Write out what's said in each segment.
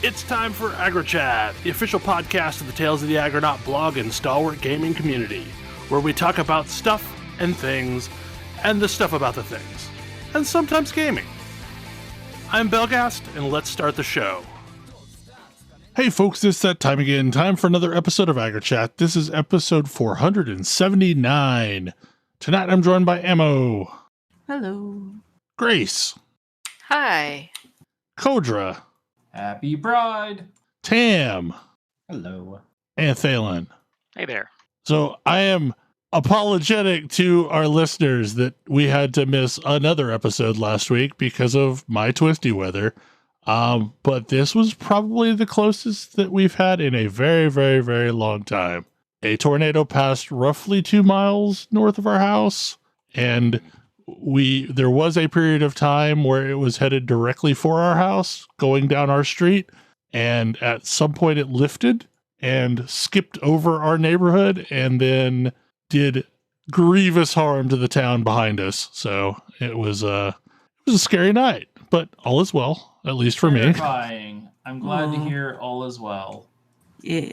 It's time for AggroChat, the official podcast of the Tales of the Aggronaut blog and stalwart gaming community, where we talk about stuff and things, and the stuff about the things, and sometimes gaming. I'm Belghast, and let's start the show. Hey folks, it's that time again. Time for another episode of AggroChat. This is episode 479. Tonight I'm joined by Ammo. Hello. Grace. Hi. Kodra. Happy Bride. Tam. Hello. And Thalen. Hey there. So I am apologetic to our listeners that we had to miss another episode last week because of my Twisty Weather. But this was probably the closest that we've had in a very, very, very long time. A tornado passed roughly 2 miles north of our house, and there was a period of time where it was headed directly for our house, going down our street, and at some point it lifted and skipped over our neighborhood and then did grievous harm to the town behind us. So it was a scary night, but all is well, at least for me. Terrifying. I'm glad to hear all is well. Yeah.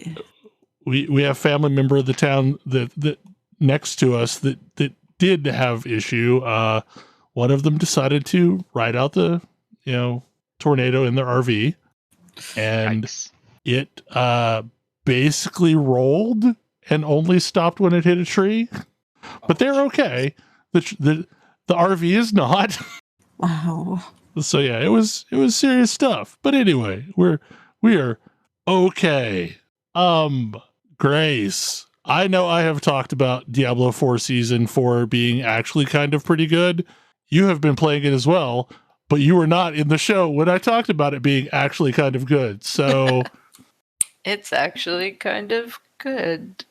We have family member of the town that next to us that did have issue. One of them decided to ride out the tornado in their RV, and Yikes. it basically rolled and only stopped when it hit a tree. But they're okay. The RV is not. Wow. So yeah, it was serious stuff. But anyway, we are okay. Grace, I know I have talked about Diablo IV Season 4 being actually kind of pretty good. You have been playing it as well, but you were not in the show when I talked about it being actually kind of good. So It's actually kind of good.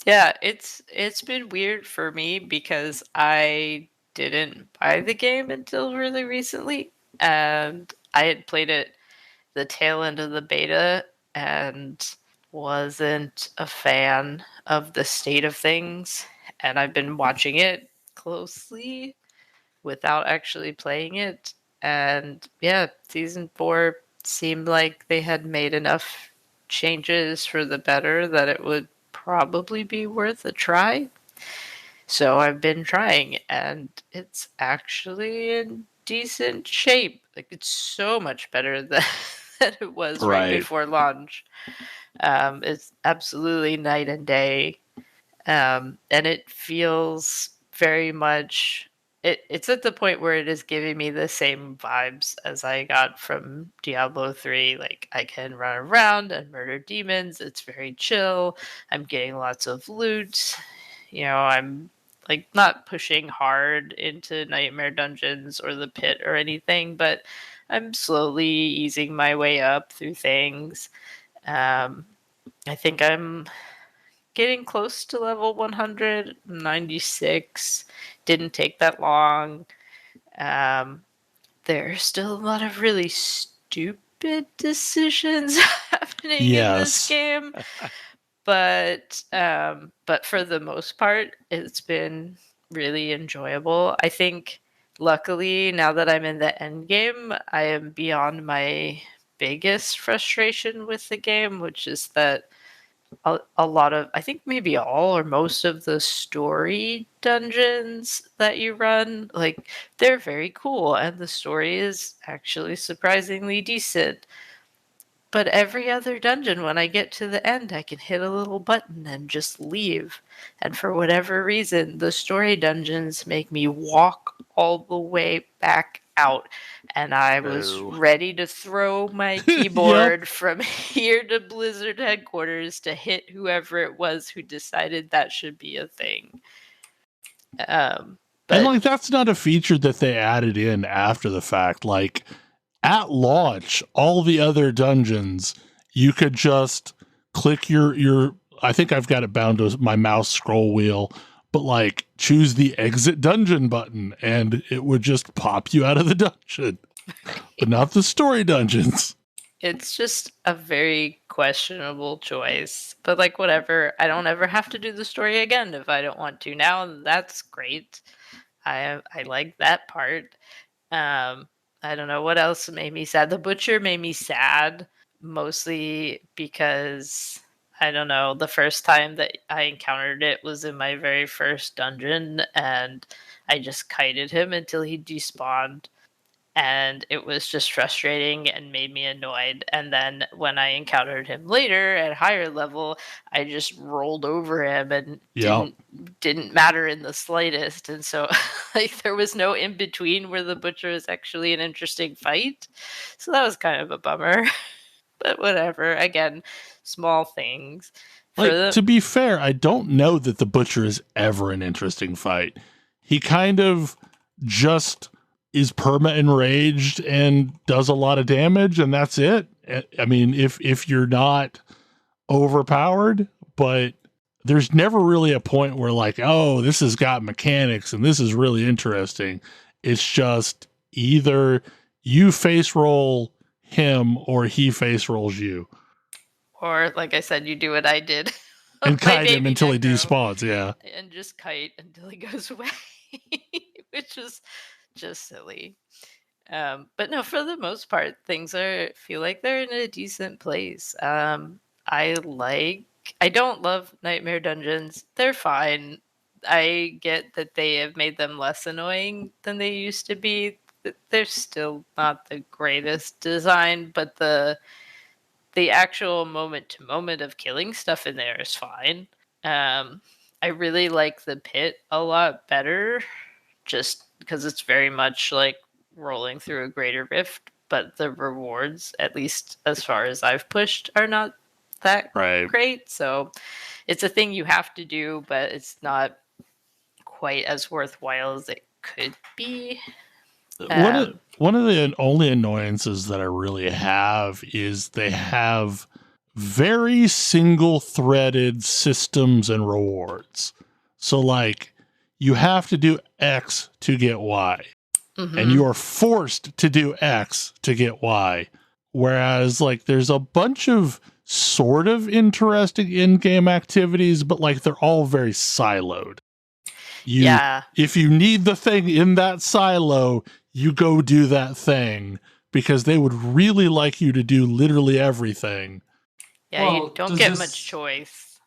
Yeah, it's been weird for me because I didn't buy the game until really recently, and I had played it the tail end of the beta and wasn't a fan of the state of things, and I've been watching it closely without actually playing it. And yeah, season 4 seemed like they had made enough changes for the better that it would probably be worth a try. So I've been trying, and it's actually in decent shape. Like, it's so much better than it was right before launch. It's absolutely night and day. And it feels very much... It's at the point where it is giving me the same vibes as I got from Diablo 3. Like, I can run around and murder demons. It's very chill. I'm getting lots of loot. I'm like not pushing hard into nightmare dungeons or the pit or anything, but I'm slowly easing my way up through things. I think I'm getting close to level 196. Didn't take that long. There's still a lot of really stupid decisions happening in this game. But for the most part, it's been really enjoyable. I think, luckily, now that I'm in the end game, I am beyond my biggest frustration with the game, which is that a lot of, I think maybe all or most of the story dungeons that you run, like, they're very cool and the story is actually surprisingly decent. But every other dungeon, when I get to the end, I can hit a little button and just leave. And for whatever reason, the story dungeons make me walk all the way back out. And I was ready to throw my keyboard from here to Blizzard headquarters to hit whoever it was who decided that should be a thing. And like, that's not a feature that they added in after the fact. Like, at launch, all the other dungeons, you could just click your I think I've got it bound to my mouse scroll wheel, but like, choose the exit dungeon button and it would just pop you out of the dungeon. But not the story dungeons. It's just a very questionable choice. But like, whatever. I don't ever have to do the story again if I don't want to now. That's great. I like that part. I don't know what else made me sad. The Butcher made me sad, mostly because I don't know, the first time that I encountered it was in my very first dungeon, and I just kited him until he despawned, and it was just frustrating and made me annoyed. And then when I encountered him later at higher level, I just rolled over him and Yeah. didn't matter in the slightest. And so like there was no in between where the Butcher is actually an interesting fight. So that was kind of a bummer. But whatever. Again, small things. Like, to be fair, I don't know that the Butcher is ever an interesting fight. He kind of just is perma enraged and does a lot of damage, and that's it. I mean, if you're not overpowered, but there's never really a point where like, oh, this has got mechanics and this is really interesting. It's just either you face roll him or he face rolls you. Or, like I said, you do what I did. And kite him until he despawns, yeah. And just kite until he goes away, which is just silly. But no, for the most part, things feel like they're in a decent place. I don't love Nightmare Dungeons. They're fine. I get that they have made them less annoying than they used to be. They're still not the greatest design, but the actual moment to moment of killing stuff in there is fine. I really like the pit a lot better, just because it's very much like rolling through a greater rift, but the rewards, at least as far as I've pushed, are not that great. So it's a thing you have to do, but it's not quite as worthwhile as it could be. One of the only annoyances that I really have is they have very single-threaded systems and rewards. So, like, you have to do X to get Y. Mm-hmm. And you are forced to do X to get Y. Whereas, like, there's a bunch of sort of interesting in-game activities, but, like, they're all very siloed. If you need the thing in that silo, you go do that thing because they would really like you to do literally everything. Yeah, well, you don't get much choice.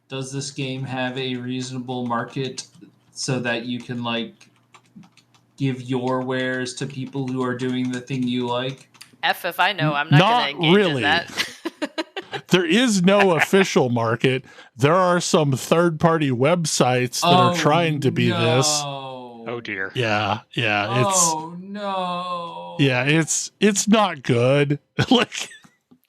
Does this game have a reasonable market so that you can, like, give your wares to people who are doing the thing you like? If I know, I'm not going to engage in that. There is no official market. There are some third-party websites that are trying to be this. Oh dear. Yeah. Oh no. Yeah, it's not good. Like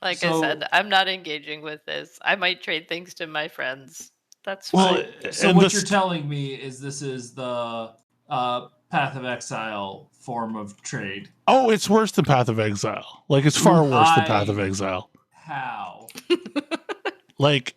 I said, I'm not engaging with this. I might trade things to my friends. That's fine. So what you're telling me is this is the Path of Exile form of trade. Oh, it's worse than Path of Exile. Like, it's far worse than Path of Exile. How? Like,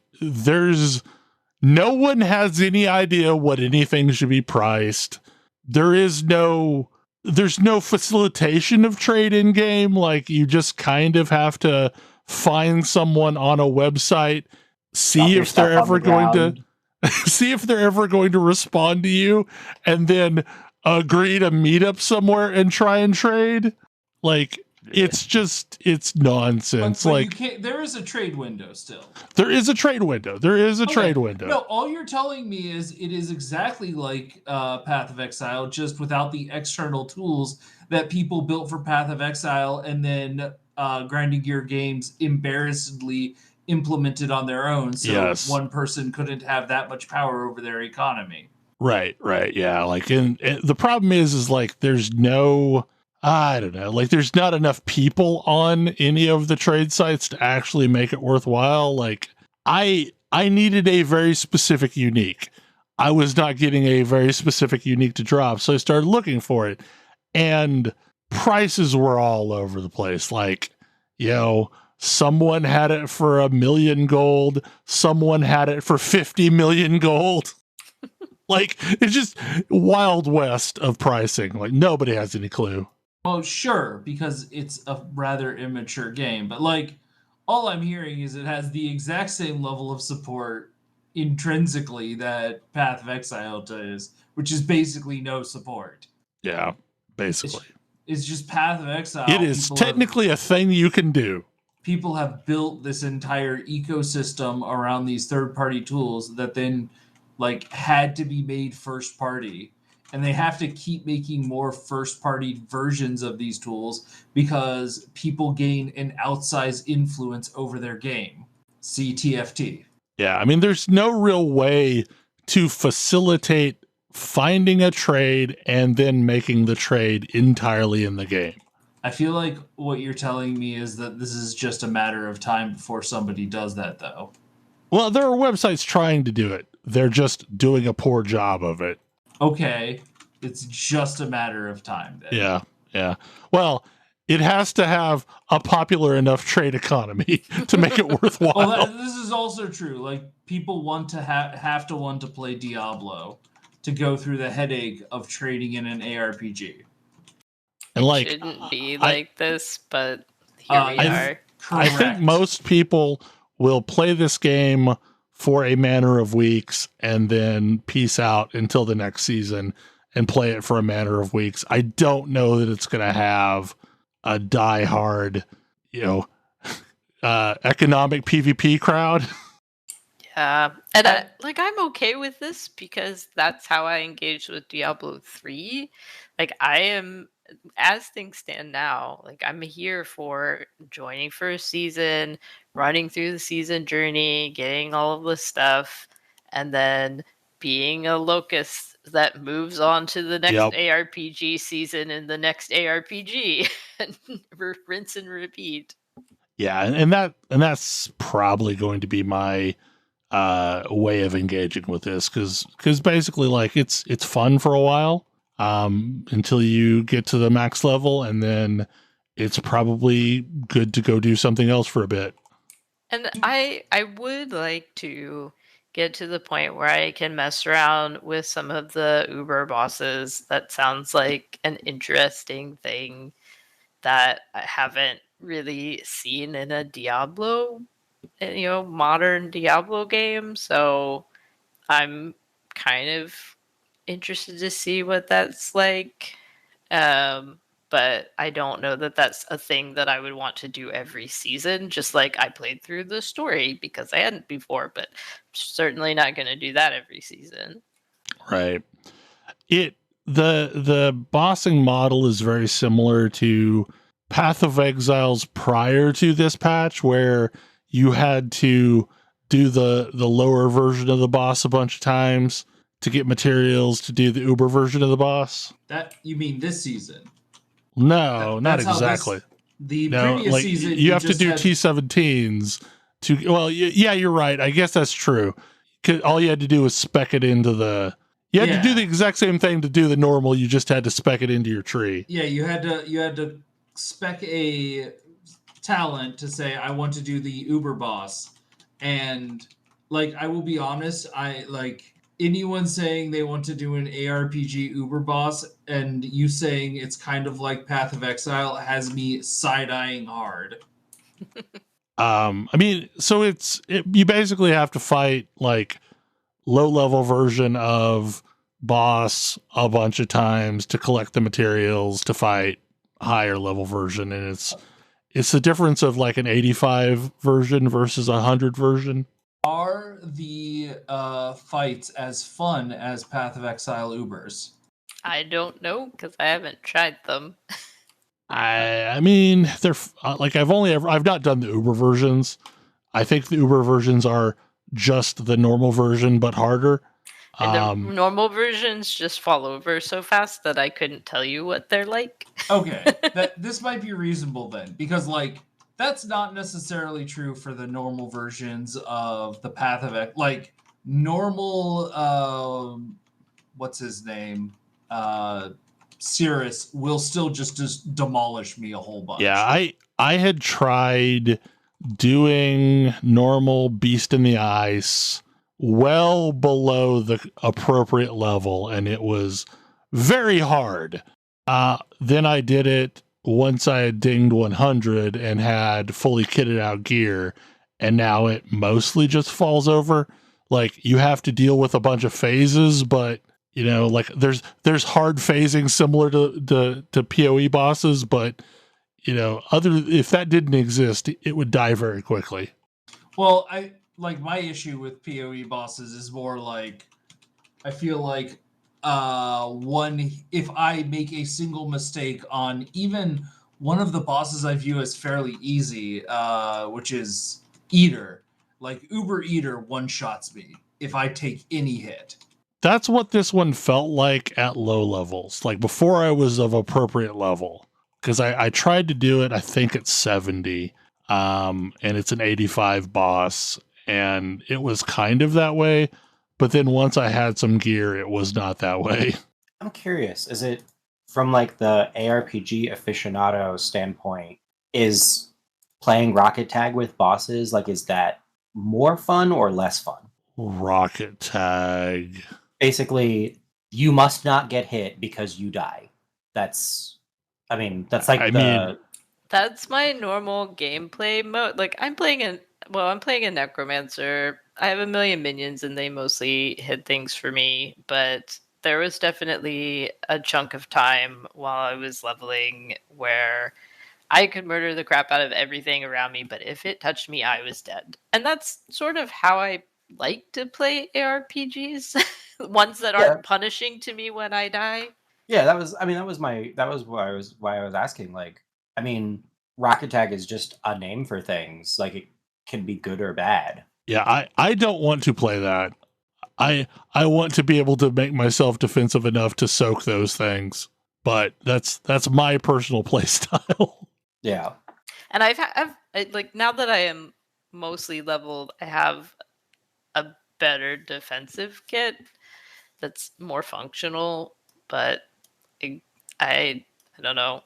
no one has any idea what anything should be priced. There's no facilitation of trade in game. Like, you just kind of have to find someone on a website, see if they're ever going to respond to you, and then agree to meet up somewhere and try and trade. Like, it's nonsense. But like, there is a trade window still. There is a trade window. Trade window. No, all you're telling me is it is exactly like Path of Exile, just without the external tools that people built for Path of Exile and then Grinding Gear Games embarrassedly implemented on their own, so one person couldn't have that much power over their economy. Right, yeah. Like, and the problem is like there's no, I don't know, like there's not enough people on any of the trade sites to actually make it worthwhile. Like, I needed a very specific unique. I was not getting a very specific unique to drop, so I started looking for it, and prices were all over the place. Like, someone had it for 1 million gold, someone had it for 50 million gold. Like, it's just Wild West of pricing. Like, nobody has any clue. Well, sure, because it's a rather immature game, but like, all I'm hearing is it has the exact same level of support intrinsically that Path of Exile does, which is basically no support. Yeah, basically. It's just Path of Exile. It is technically a thing you can do. People have built this entire ecosystem around these third-party tools that then like had to be made first party, and they have to keep making more first party versions of these tools because people gain an outsized influence over their game. See TFT. Yeah, I mean, there's no real way to facilitate finding a trade and then making the trade entirely in the game. I feel like what you're telling me is that this is just a matter of time before somebody does that, though. Well, there are websites trying to do it. They're just doing a poor job of it. Okay, it's just a matter of time then. Yeah. Well, it has to have a popular enough trade economy to make it worthwhile. Well, this is also true. Like, people want to have to want to play Diablo to go through the headache of trading in an ARPG. And like, it shouldn't be like this, but here we are. I think most people will play this game for a matter of weeks and then peace out until the next season and play it for a matter of weeks. I don't know that it's going to have a diehard, economic PvP crowd. Yeah, and I'm okay with this because that's how I engaged with Diablo 3. Like, I am, as things stand now, like, I'm here for joining first season, running through the season journey, getting all of the stuff, and then being a locust that moves on to the next ARPG season and the next ARPG, and rinse and repeat. Yeah, and that's probably going to be my way of engaging with this, because basically, like, it's fun for a while until you get to the max level, and then it's probably good to go do something else for a bit. And I would like to get to the point where I can mess around with some of the Uber bosses. That sounds like an interesting thing that I haven't really seen in a Diablo, modern Diablo game. So I'm kind of interested to see what that's like. But I don't know that that's a thing that I would want to do every season, just like I played through the story because I hadn't before, but certainly not going to do that every season. Right. The bossing model is very similar to Path of Exile's prior to this patch, where you had to do the lower version of the boss a bunch of times to get materials to do the Uber version of the boss. That, you mean this season? No, not exactly. Previous season, you have to do T17s to. Well, yeah, you're right. I guess that's true. All you had to do was spec it into the. You had to do the exact same thing to do the normal. You just had to spec it into your tree. Yeah, you had to spec a talent to say I want to do the Uber boss, and like I will be honest, I like. Anyone saying they want to do an ARPG Uber boss and you saying it's kind of like Path of Exile has me side-eyeing hard. I mean, so you basically have to fight like low-level version of boss a bunch of times to collect the materials to fight higher level version, and it's the difference of like an 85 version versus 100 version. Are the fights as fun as Path of Exile Ubers? I don't know because I haven't tried them. I mean, they're like I've not done the Uber versions. I think the Uber versions are just the normal version but harder. And the normal versions just fall over so fast that I couldn't tell you what they're like. Okay, this might be reasonable then, because like. That's not necessarily true for the normal versions of the Path of Exile. Like, normal, what's his name? Cirrus will still just demolish me a whole bunch. Yeah, I had tried doing normal Beast in the Ice well below the appropriate level, and it was very hard. Then I did it once I had dinged 100 and had fully kitted out gear, and now it mostly just falls over. Like, you have to deal with a bunch of phases, but You know, like there's hard phasing similar to PoE bosses, but you know, if that didn't exist, it would die very quickly. Well, I like my issue with PoE bosses is more like I feel like one if I make a single mistake on even one of the bosses I view as fairly easy, which is Eater, like Uber Eater one shots me if I take any hit. That's what this one felt like at low levels, like before I was of appropriate level. Because I tried to do it, I think it's 70, and it's an 85 boss, and it was kind of that way. But then once I had some gear, it was not that way. I'm curious, is it from like the ARPG aficionado standpoint, is playing Rocket Tag with bosses, like, is that more fun or less fun? Rocket Tag. Basically, you must not get hit because you die. That's like that's my normal gameplay mode. Like I'm playing a necromancer. I have a million minions and they mostly hit things for me, but there was definitely a chunk of time while I was leveling where I could murder the crap out of everything around me, but if it touched me, I was dead. And that's sort of how I like to play ARPGs. Ones that aren't punishing to me when I die. Yeah, that was why I was asking. Like, I mean, Rocket Tag is just a name for things. Like, it can be good or bad. Yeah, I don't want to play that. I want to be able to make myself defensive enough to soak those things, but that's my personal play style. Yeah, and I've like now that I am mostly leveled, I have a better defensive kit that's more functional, but I don't know.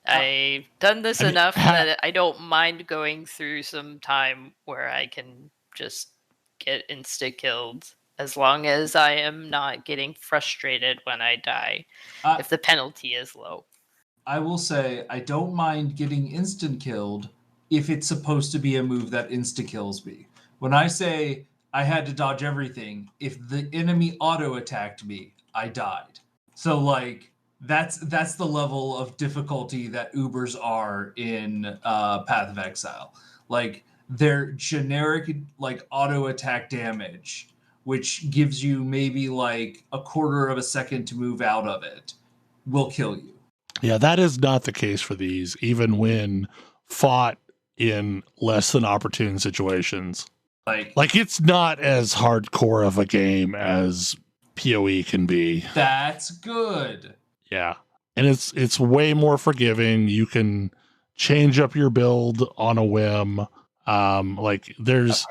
I've done this enough that I don't mind going through some time where I can just get insta killed as long as I am not getting frustrated when I die if the penalty is low. I will say I don't mind getting instant killed if it's supposed to be a move that insta kills me. When I say I had to dodge everything, if the enemy auto attacked me, I died. So like that's the level of difficulty that Ubers are in Path of Exile. Like their generic like auto attack damage, which gives you maybe like a quarter of a second to move out of it, will kill you. Yeah, that is not the case for these, even when fought in less than opportune situations. Like it's not as hardcore of a game as PoE can be. That's good. Yeah. And it's way more forgiving. You can change up your build on a whim. Like there's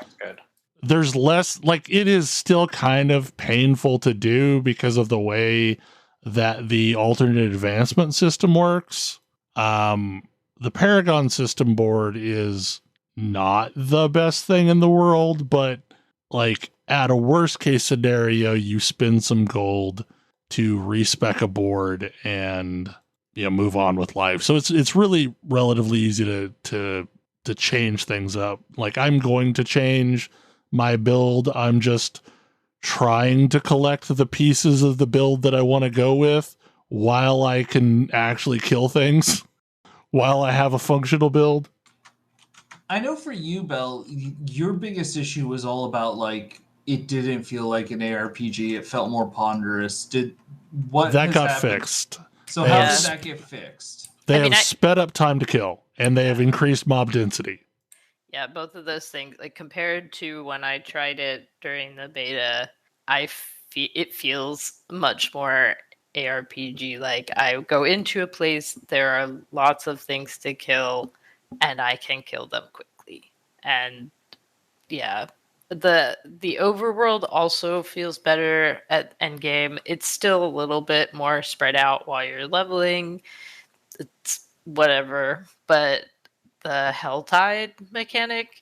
less, like it is still kind of painful to do because of the way that the alternate advancement system works. The Paragon system board is not the best thing in the world, but like at a worst case scenario, you spend some gold to respec a board and move on with life. So it's really relatively easy to change things up. Like I'm going to change my build. I'm just trying to collect the pieces of the build that I want to go with while I can actually kill things, while I have a functional build. I know for you, Bell, your biggest issue was all about like it didn't feel like an ARPG. It felt more ponderous. That got fixed. So how did that get fixed? They have sped up time to kill, and they have increased mob density. Yeah, both of those things. Like compared to when I tried it during the beta, it feels much more ARPG. Like I go into a place, there are lots of things to kill, and I can kill them quickly. And yeah, the overworld also feels better at endgame. It's still a little bit more spread out while you're leveling. It's whatever, but the Helltide mechanic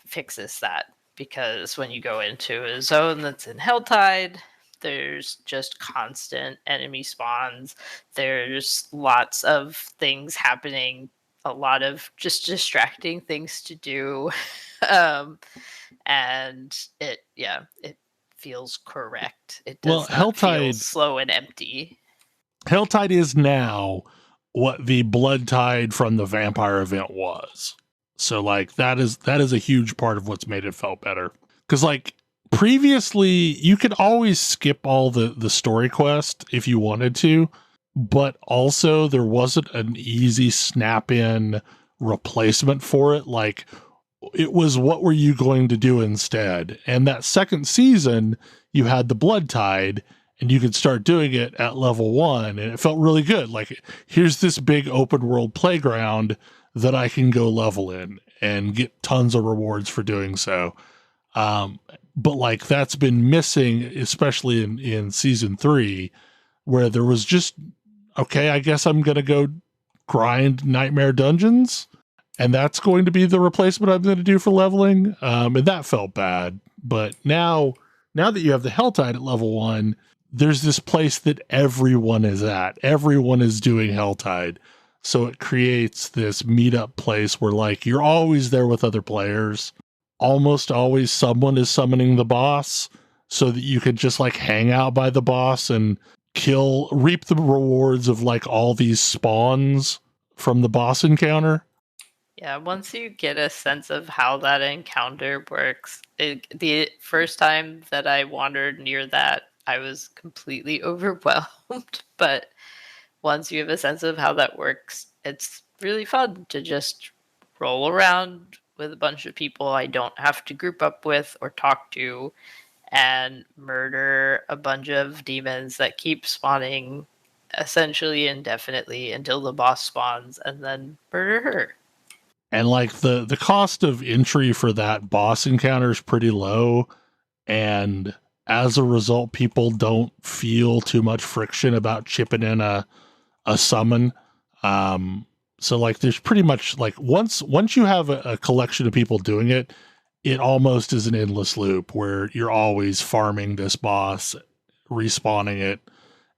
fixes that, because when you go into a zone that's in Helltide, there's just constant enemy spawns. There's lots of things happening, a lot of just distracting things to do. And it feels correct. It Well, does not feel Helltide- slow and empty. Helltide is now what the Blood Tide from the vampire event was. So like that is a huge part of what's made it felt better. Because like previously you could always skip all the story quest if you wanted to, but also there wasn't an easy snap in replacement for it. Like it was, what were you going to do instead? And that second season you had the Blood Tide, and you could start doing it at level 1, and it felt really good. Like, here's this big open world playground that I can go level in and get tons of rewards for doing so. But like that's been missing, especially in season 3, where there was just, okay, I guess I'm going to go grind nightmare dungeons, and that's going to be the replacement I'm going to do for leveling. And that felt bad. But now that you have the Helltide at level 1, there's this place that everyone is at. Everyone is doing Helltide. So it creates this meetup place where like you're always there with other players. Almost always someone is summoning the boss so that you could just like hang out by the boss and reap the rewards of like all these spawns from the boss encounter. Yeah, once you get a sense of how that encounter works, the first time that I wandered near that, I was completely overwhelmed. But once you have a sense of how that works, it's really fun to just roll around with a bunch of people I don't have to group up with or talk to, and murder a bunch of demons that keep spawning essentially indefinitely until the boss spawns, and then murder her. And like the cost of entry for that boss encounter is pretty low. And as a result, people don't feel too much friction about chipping in a summon. So like there's pretty much like once you have a collection of people doing it, it almost is an endless loop where you're always farming this boss, respawning it,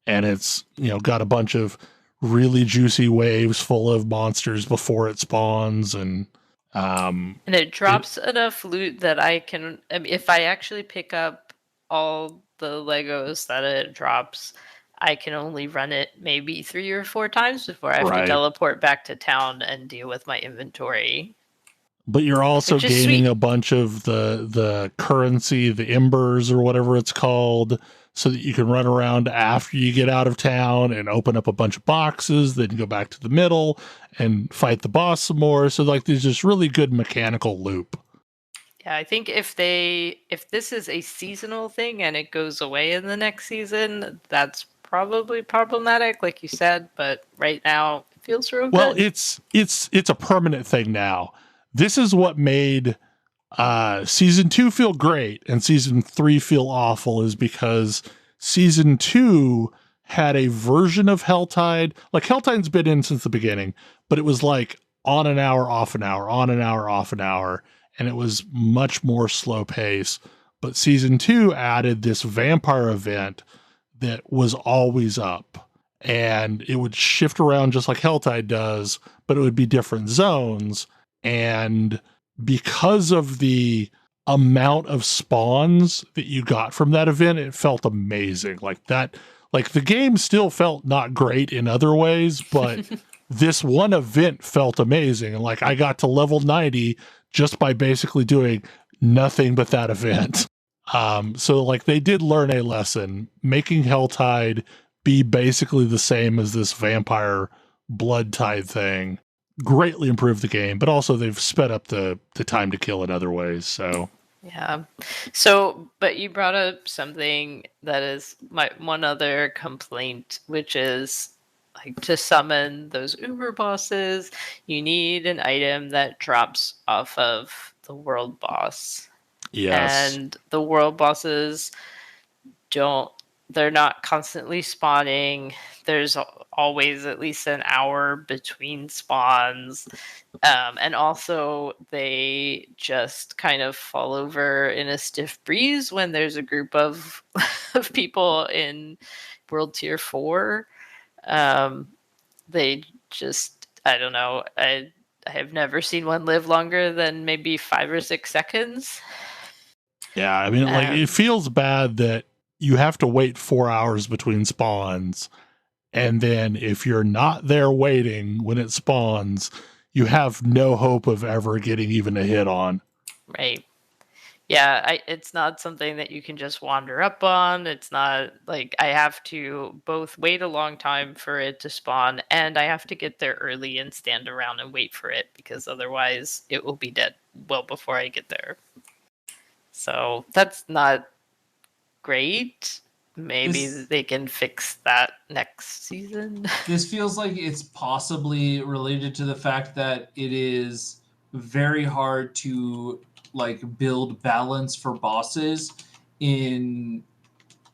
and it's, you know, got a bunch of really juicy waves full of monsters before it spawns, and it drops enough loot that I can, if I actually pick up all the Legos that it drops, I can only run it maybe 3 or 4 times before I have to teleport back to town and deal with my inventory. But you're also gaining sweet. a bunch of the currency, the embers or whatever it's called, so that you can run around after you get out of town and open up a bunch of boxes, then go back to the middle and fight the boss some more. So like there's this really good mechanical loop. Yeah, I think if this is a seasonal thing and it goes away in the next season, that's probably problematic, like you said, but right now it feels real good. Well, it's a permanent thing now. This is what made season 2 feel great and season 3 feel awful, is because season 2 had a version of Helltide. Like Helltide's been in since the beginning, but it was like on an hour, off an hour, on an hour, off an hour. And it was much more slow pace. But season 2 added this vampire event that was always up. And it would shift around just like Helltide does, but it would be different zones. And because of the amount of spawns that you got from that event, it felt amazing. Like that, like the game still felt not great in other ways, but this one event felt amazing. And like I got to level 90 just by basically doing nothing but that event. So like they did learn a lesson, making Helltide be basically the same as this vampire blood tide thing. Greatly improved the game, but also they've sped up the time to kill in other ways. So yeah. So, but you brought up something that is my one other complaint, which is like to summon those Uber bosses, you need an item that drops off of the world boss. yes, And the world bosses they're not constantly spawning. There's always at least an hour between spawns. And also they just kind of fall over in a stiff breeze when there's a group of people in World Tier 4. They just, I don't know. I have never seen one live longer than maybe 5 or 6 seconds. Yeah, I mean, like, it feels bad that you have to wait 4 hours between spawns, and then if you're not there waiting when it spawns, you have no hope of ever getting even a hit on. Right. Yeah, it's not something that you can just wander up on. It's not like I have to both wait a long time for it to spawn, and I have to get there early and stand around and wait for it, because otherwise it will be dead well before I get there. So that's not great. Maybe they can fix that next season. This feels like it's possibly related to the fact that it is very hard to like build balance for bosses in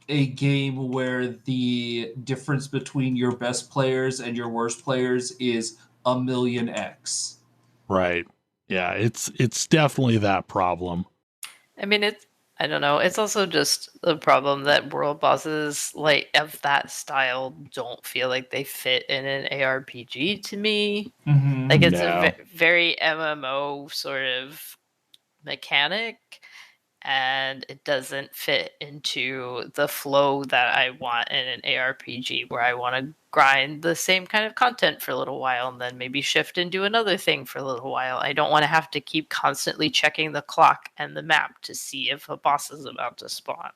a game where the difference between your best players and your worst players is 1,000,000x. Right. Yeah, it's definitely that problem. I mean, I don't know. It's also just the problem that world bosses like of that style don't feel like they fit in an ARPG to me. Mm-hmm. Like it's No. a very MMO sort of mechanic, and it doesn't fit into the flow that I want in an ARPG, where I want to grind the same kind of content for a little while and then maybe shift and do another thing for a little while. I don't want to have to keep constantly checking the clock and the map to see if a boss is about to spawn.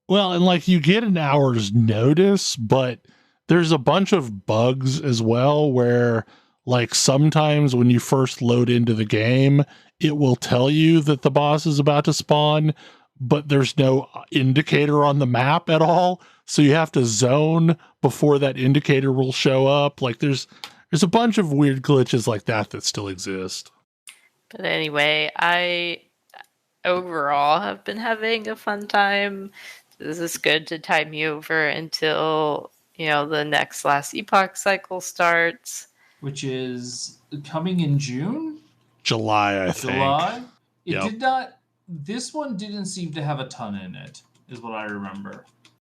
Well, and like you get an hour's notice, but there's a bunch of bugs as well where like sometimes when you first load into the game, it will tell you that the boss is about to spawn, but there's no indicator on the map at all. So you have to zone before that indicator will show up. Like there's a bunch of weird glitches like that still exist. But anyway, I overall have been having a fun time. This is good to tide me over until, the next last epoch cycle starts. Which is coming in June? July, I think. July? It Yep. did not... This one didn't seem to have a ton in it, is what I remember.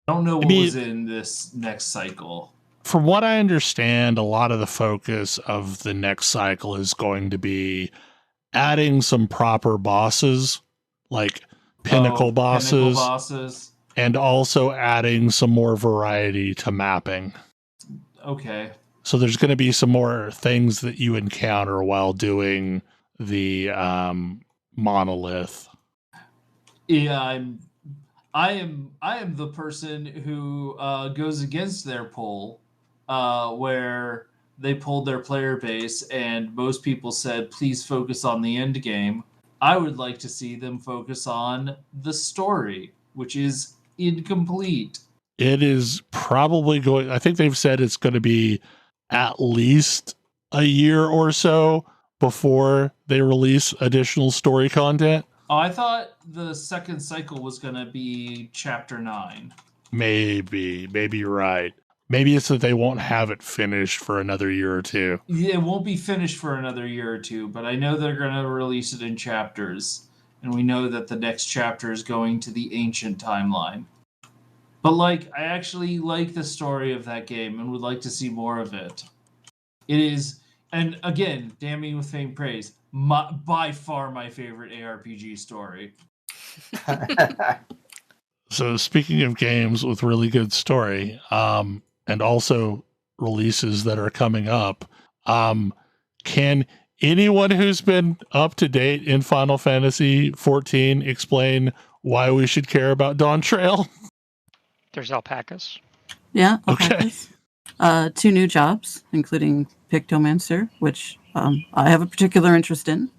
I don't know what was in this next cycle. From what I understand, a lot of the focus of the next cycle is going to be adding some proper bosses, like pinnacle bosses, and also adding some more variety to mapping. Okay. So there's going to be some more things that you encounter while doing the monolith. Yeah, I am the person who goes against their poll, where they pulled their player base and most people said, please focus on the end game. I would like to see them focus on the story, which is incomplete. It is probably going, I think they've said it's going to be at least a year or so before they release additional story content. Oh, I thought the second cycle was going to be chapter 9. Maybe you're right. Maybe it's that they won't have it finished for another year or two. Yeah, it won't be finished for another year or two, but I know they're going to release it in chapters. And we know that the next chapter is going to the ancient timeline. But, I actually like the story of that game and would like to see more of it. It is, and again, damning with faint praise, by far my favorite ARPG story. So speaking of games with really good story, and also releases that are coming up, can anyone who's been up to date in Final Fantasy XIV explain why we should care about Dawntrail? There's alpacas. Yeah. Okay. 2 new jobs, including Pictomancer, which I have a particular interest in.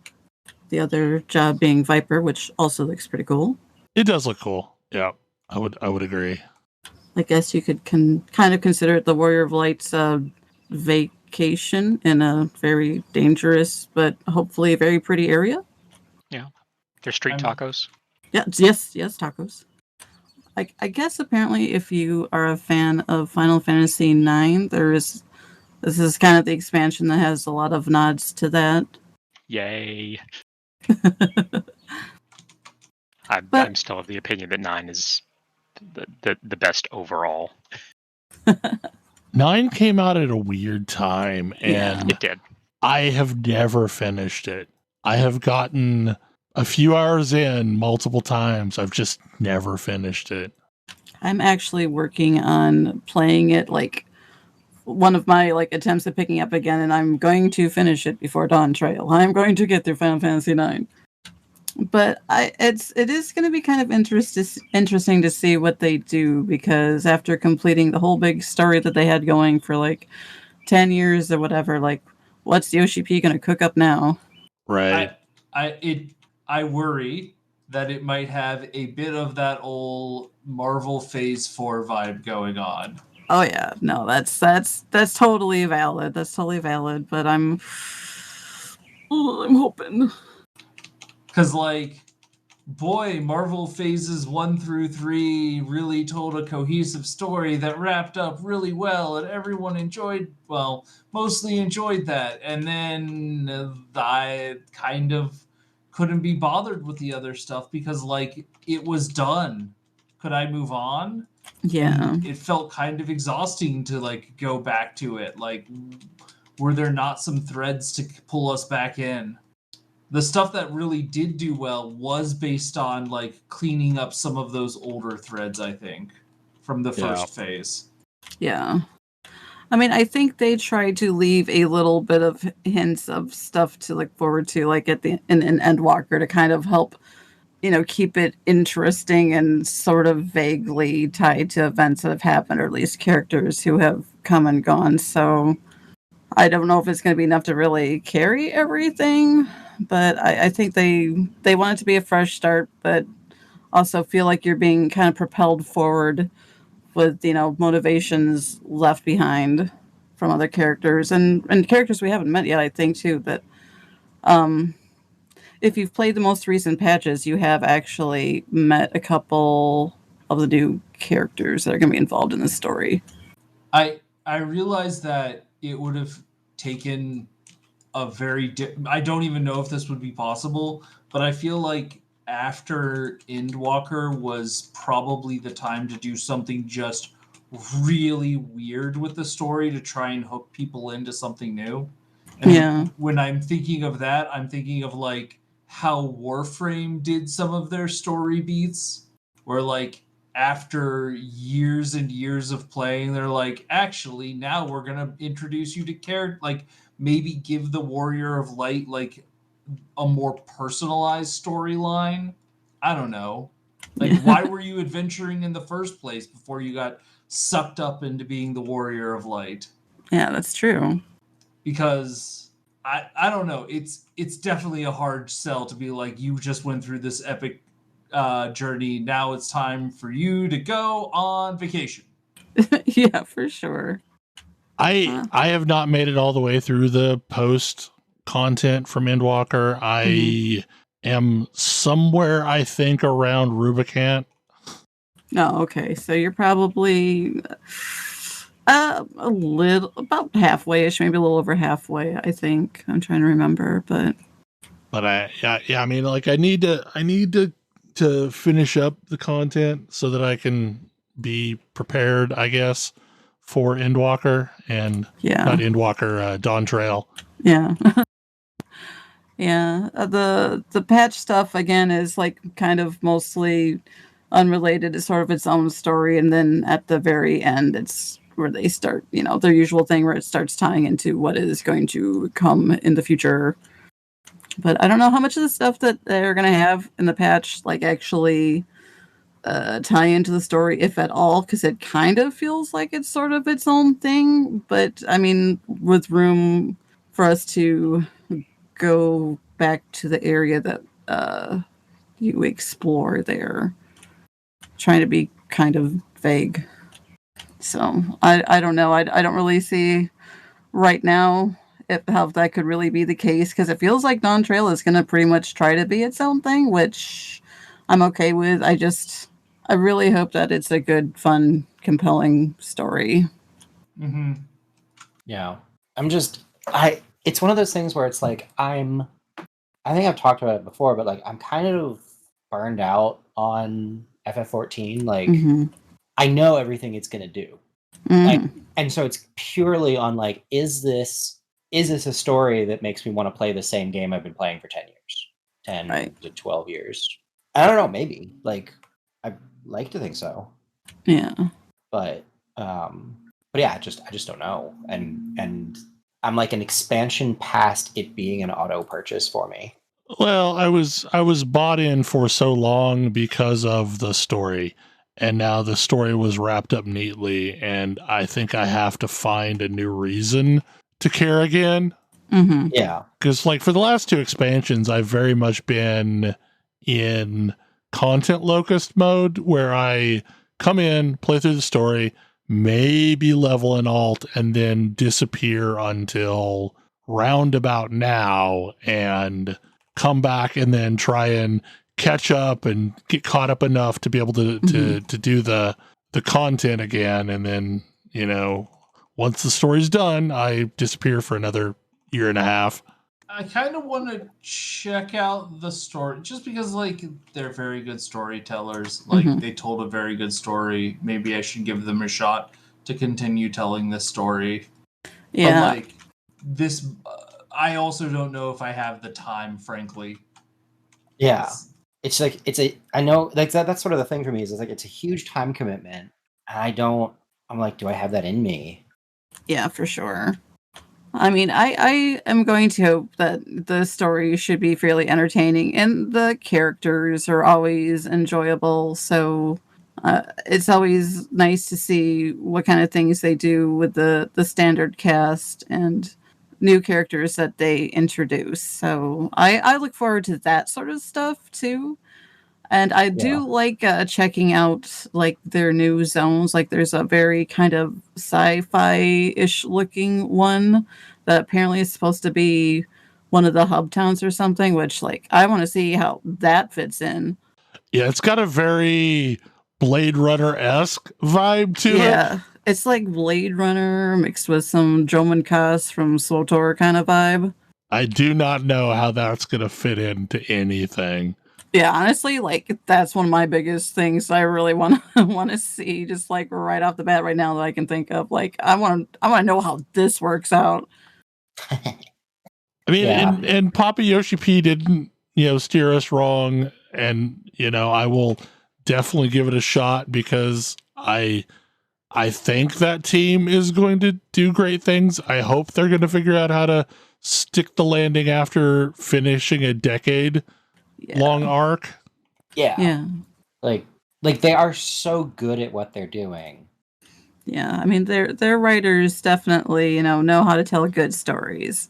The other job being Viper, which also looks pretty cool. It does look cool. Yeah, I would agree. I guess you could kind of consider it the Warrior of Light's vacation in a very dangerous but hopefully a very pretty area. Yeah. There's street tacos. Yeah. Yes, tacos. I guess apparently if you are a fan of Final Fantasy IX, this is kind of the expansion that has a lot of nods to that. Yay. I'm still of the opinion that 9 is the best overall. 9 came out at a weird time, and It did. I have never finished it. I have gotten a few hours in multiple times. I've just never finished it. I'm actually working on playing it, like one of my attempts at picking up again, and I'm going to finish it before Dawntrail. I'm going to get through Final Fantasy IX. But it is going to be kind of interesting to see what they do, because after completing the whole big story that they had going for 10 years or whatever, what's Yoshi P going to cook up now? Right. I worry that it might have a bit of that old Marvel Phase 4 vibe going on. Oh yeah, no, that's totally valid. That's totally valid. But I'm hoping, because boy, Marvel Phases 1 through 3 really told a cohesive story that wrapped up really well, and everyone mostly enjoyed that. And then I kind of couldn't be bothered with the other stuff because it was done. Could I move on? yeah. And it felt kind of exhausting to go back to it. Were there not some threads to pull us back in? The stuff that really did do well was based on cleaning up some of those older threads, I think, from the first phase. Yeah. I mean, I think they tried to leave a little bit of hints of stuff to look forward to, at the in Endwalker, to kind of help, keep it interesting and sort of vaguely tied to events that have happened, or at least characters who have come and gone. So I don't know if it's going to be enough to really carry everything, but I think they want it to be a fresh start, but also feel like you're being kind of propelled forward with, motivations left behind from other characters and characters we haven't met yet, I think, too, that if you've played the most recent patches, you have actually met a couple of the new characters that are going to be involved in the story. I realized that it would have taken a very... I don't even know if this would be possible, but I feel like after Endwalker was probably the time to do something just really weird with the story to try and hook people into something new. And when I'm thinking of that, I'm thinking of how Warframe did some of their story beats, where after years and years of playing, they're actually, now we're gonna introduce you to character, maybe give the Warrior of Light a more personalized storyline. I don't know. Why were you adventuring in the first place before you got sucked up into being the Warrior of Light? Yeah, that's true. Because I don't know. It's definitely a hard sell to be you just went through this epic journey. Now it's time for you to go on vacation. Yeah, for sure. I have not made it all the way through the post content from Endwalker. I am somewhere, I think, around Rubicant. Oh, okay. So you're probably a little, about halfway-ish, maybe a little over halfway, I think. I'm trying to remember, but I mean, I need to finish up the content so that I can be prepared, I guess, for Endwalker and not Endwalker, Dawntrail. Yeah. Yeah. The patch stuff again is kind of mostly unrelated. It's sort of its own story, and then at the very end, it's where they start, their usual thing where it starts tying into what is going to come in the future. But I don't know how much of the stuff that they're going to have in the patch actually tie into the story, if at all, because it kind of feels like it's sort of its own thing. But I mean, with room for us to go back to the area that you explore there, trying to be kind of vague. So I don't know. I don't really see right now how that could really be the case, because it feels like Dawntrail is going to pretty much try to be its own thing, which I'm okay with. I really hope that it's a good, fun, compelling story. Mm-hmm. Yeah. It's one of those things where it's I think I've talked about it before, but I'm kind of burned out on FF14. I know everything it's going to do. And so it's purely on is this a story that makes me want to play the same game I've been playing for 10 10 to 12 years. I don't know, maybe. Like, I'd like to think so. Yeah. But yeah, I just don't know. And I'm like an expansion past it being an auto purchase for me. Well, I was bought in for so long because of the story, and now the story was wrapped up neatly, and I think I have to find a new reason to care again. Mm-hmm. Yeah. Because like for the last 2 expansions, I've very much been in content locust mode where I come in, play through the story, maybe level an alt, and then disappear until roundabout now, and come back and then try and catch up and get caught up enough to be able to do the content again. And then, you know, once the story's done, I disappear for another year and a half. I kind of want to check out the story just because, like, they're very good storytellers. Like, they told a very good story. Maybe I should give them a shot to continue telling this story. Yeah. But, like, this, I also don't know if I have the time, frankly. Yeah. It's like, I know, like, that's sort of the thing for me is it's like, it's a huge time commitment. And I'm like, do I have that in me? Yeah, for sure. I mean, I am going to hope that the story should be fairly entertaining, and the characters are always enjoyable, so it's always nice to see what kind of things they do with the standard cast and new characters that they introduce. So I look forward to that sort of stuff, too. And I do like checking out like their new zones. Like there's a very kind of sci-fi-ish looking one that apparently is supposed to be one of the hub towns or something, which like I want to see how that fits in. Yeah, it's got a very Blade Runner-esque vibe to it. Yeah, it's like Blade Runner mixed with some Droman Kaas from SWTOR kind of vibe. I do not know how that's going to fit into anything. Yeah, honestly, like that's one of my biggest things I really want to see, just like right off the bat, right now that I can think of. Like, I want to know how this works out. I mean, and Papa Yoshi P didn't, steer us wrong, and I will definitely give it a shot because I think that team is going to do great things. I hope they're going to figure out how to stick the landing after finishing a decade. Long arc. Yeah. Like they are so good at what they're doing. Yeah, I mean their writers definitely, know how to tell good stories.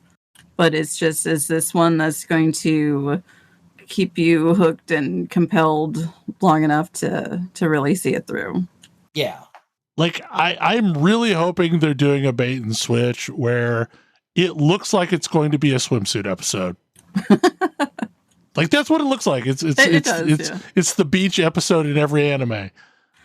But it's just is this one that's going to keep you hooked and compelled long enough to really see it through. Yeah. Like I'm really hoping they're doing a bait and switch where it looks like it's going to be a swimsuit episode. Like that's what it looks like. It's the beach episode in every anime.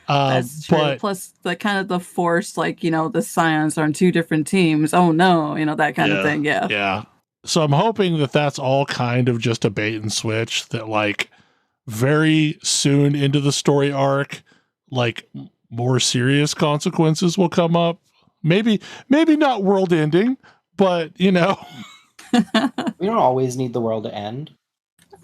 That's true. But, plus the kind of the forced, like, the scions are on 2 different teams. Oh no, that kind of thing. Yeah. Yeah. So I'm hoping that that's all kind of just a bait and switch that like very soon into the story arc, like more serious consequences will come up. Maybe not world ending, but we don't always need the world to end.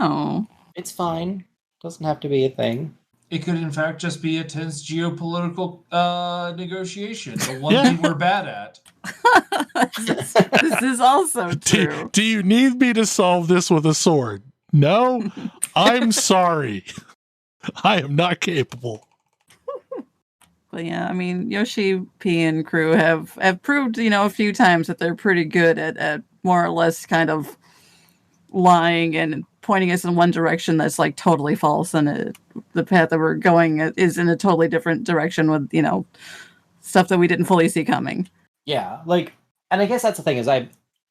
Oh, it's fine. Doesn't have to be a thing. It could, in fact, just be a tense geopolitical negotiation. The one thing we're bad at. This is also true. Do you need me to solve this with a sword? No? I'm sorry. I am not capable. But yeah, I mean, Yoshi P and crew have proved, a few times that they're pretty good at more or less kind of lying and pointing us in one direction that's like totally false, and the path that we're going is in a totally different direction with stuff that we didn't fully see coming. Yeah, like, and I guess that's the thing is I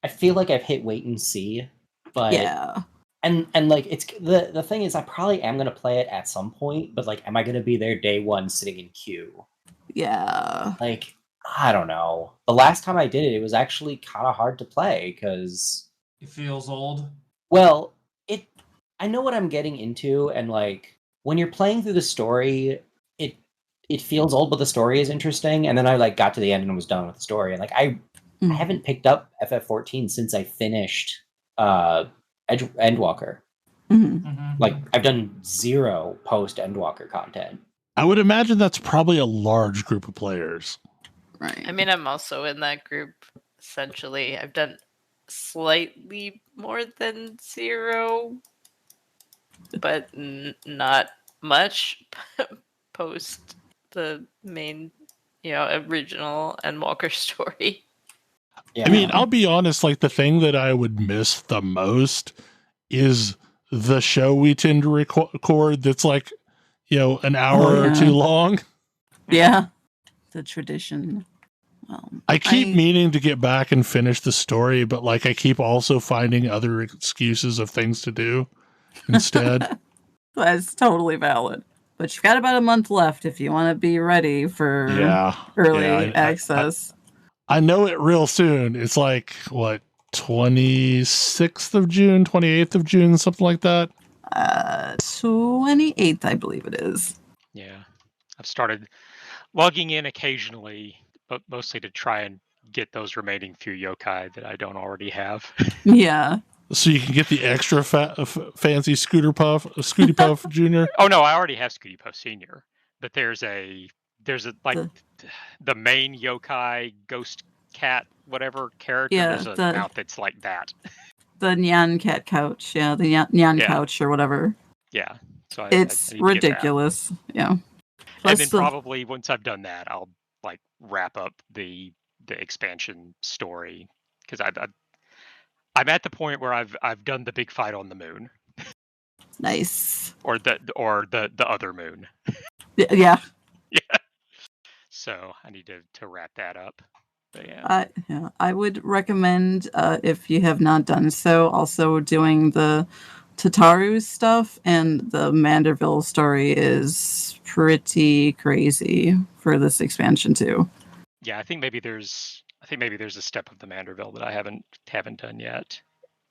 feel like I've hit wait and see, but yeah, and like it's the thing is I probably am gonna play it at some point, but like, am I gonna be there day one sitting in queue? Yeah, like I don't know. The last time I did it, it was actually kind of hard to play because it feels old. Well, I know what I'm getting into, and like when you're playing through the story, it feels old, but the story is interesting. And then I like got to the end and was done with the story. And like I haven't picked up FF14 since I finished Endwalker. Like, I've done 0 post-Endwalker content. I would imagine that's probably a large group of players. Right. I mean, I'm also in that group, essentially. I've done slightly more than 0, but not much post the main, original Endwalker story. Yeah. I mean, I'll be honest, like the thing that I would miss the most is the show we tend to record that's like, an hour or two long. Yeah. The tradition. Well, I keep meaning to get back and finish the story, but like I keep also finding other excuses of things to do instead. That's totally valid. But you've got about a month left if you want to be ready for early access. I know it real soon. It's like, 26th of June, 28th of June, something like that? 28th, I believe it is. Yeah. I've started logging in occasionally, but mostly to try and get those remaining few yokai that I don't already have. Yeah. So you can get the extra fancy Scooty Puff Junior. Oh no, I already have Scooty Puff Senior, but there's a the main yokai ghost cat whatever character. Yeah, there's a mount that's like that. The Nyan Cat Couch, the Nyan Couch or whatever. Yeah, so it's ridiculous. Yeah, and then probably once I've done that, I'll like wrap up the expansion story because I'm at the point where I've done the big fight on the moon. Nice. Or the other moon. Yeah. Yeah. So I need to wrap that up. But yeah. I would recommend if you have not done so, also doing the Tataru stuff, and the Manderville story is pretty crazy for this expansion too. Yeah, I think maybe there's a step of the Manderville that I haven't done yet,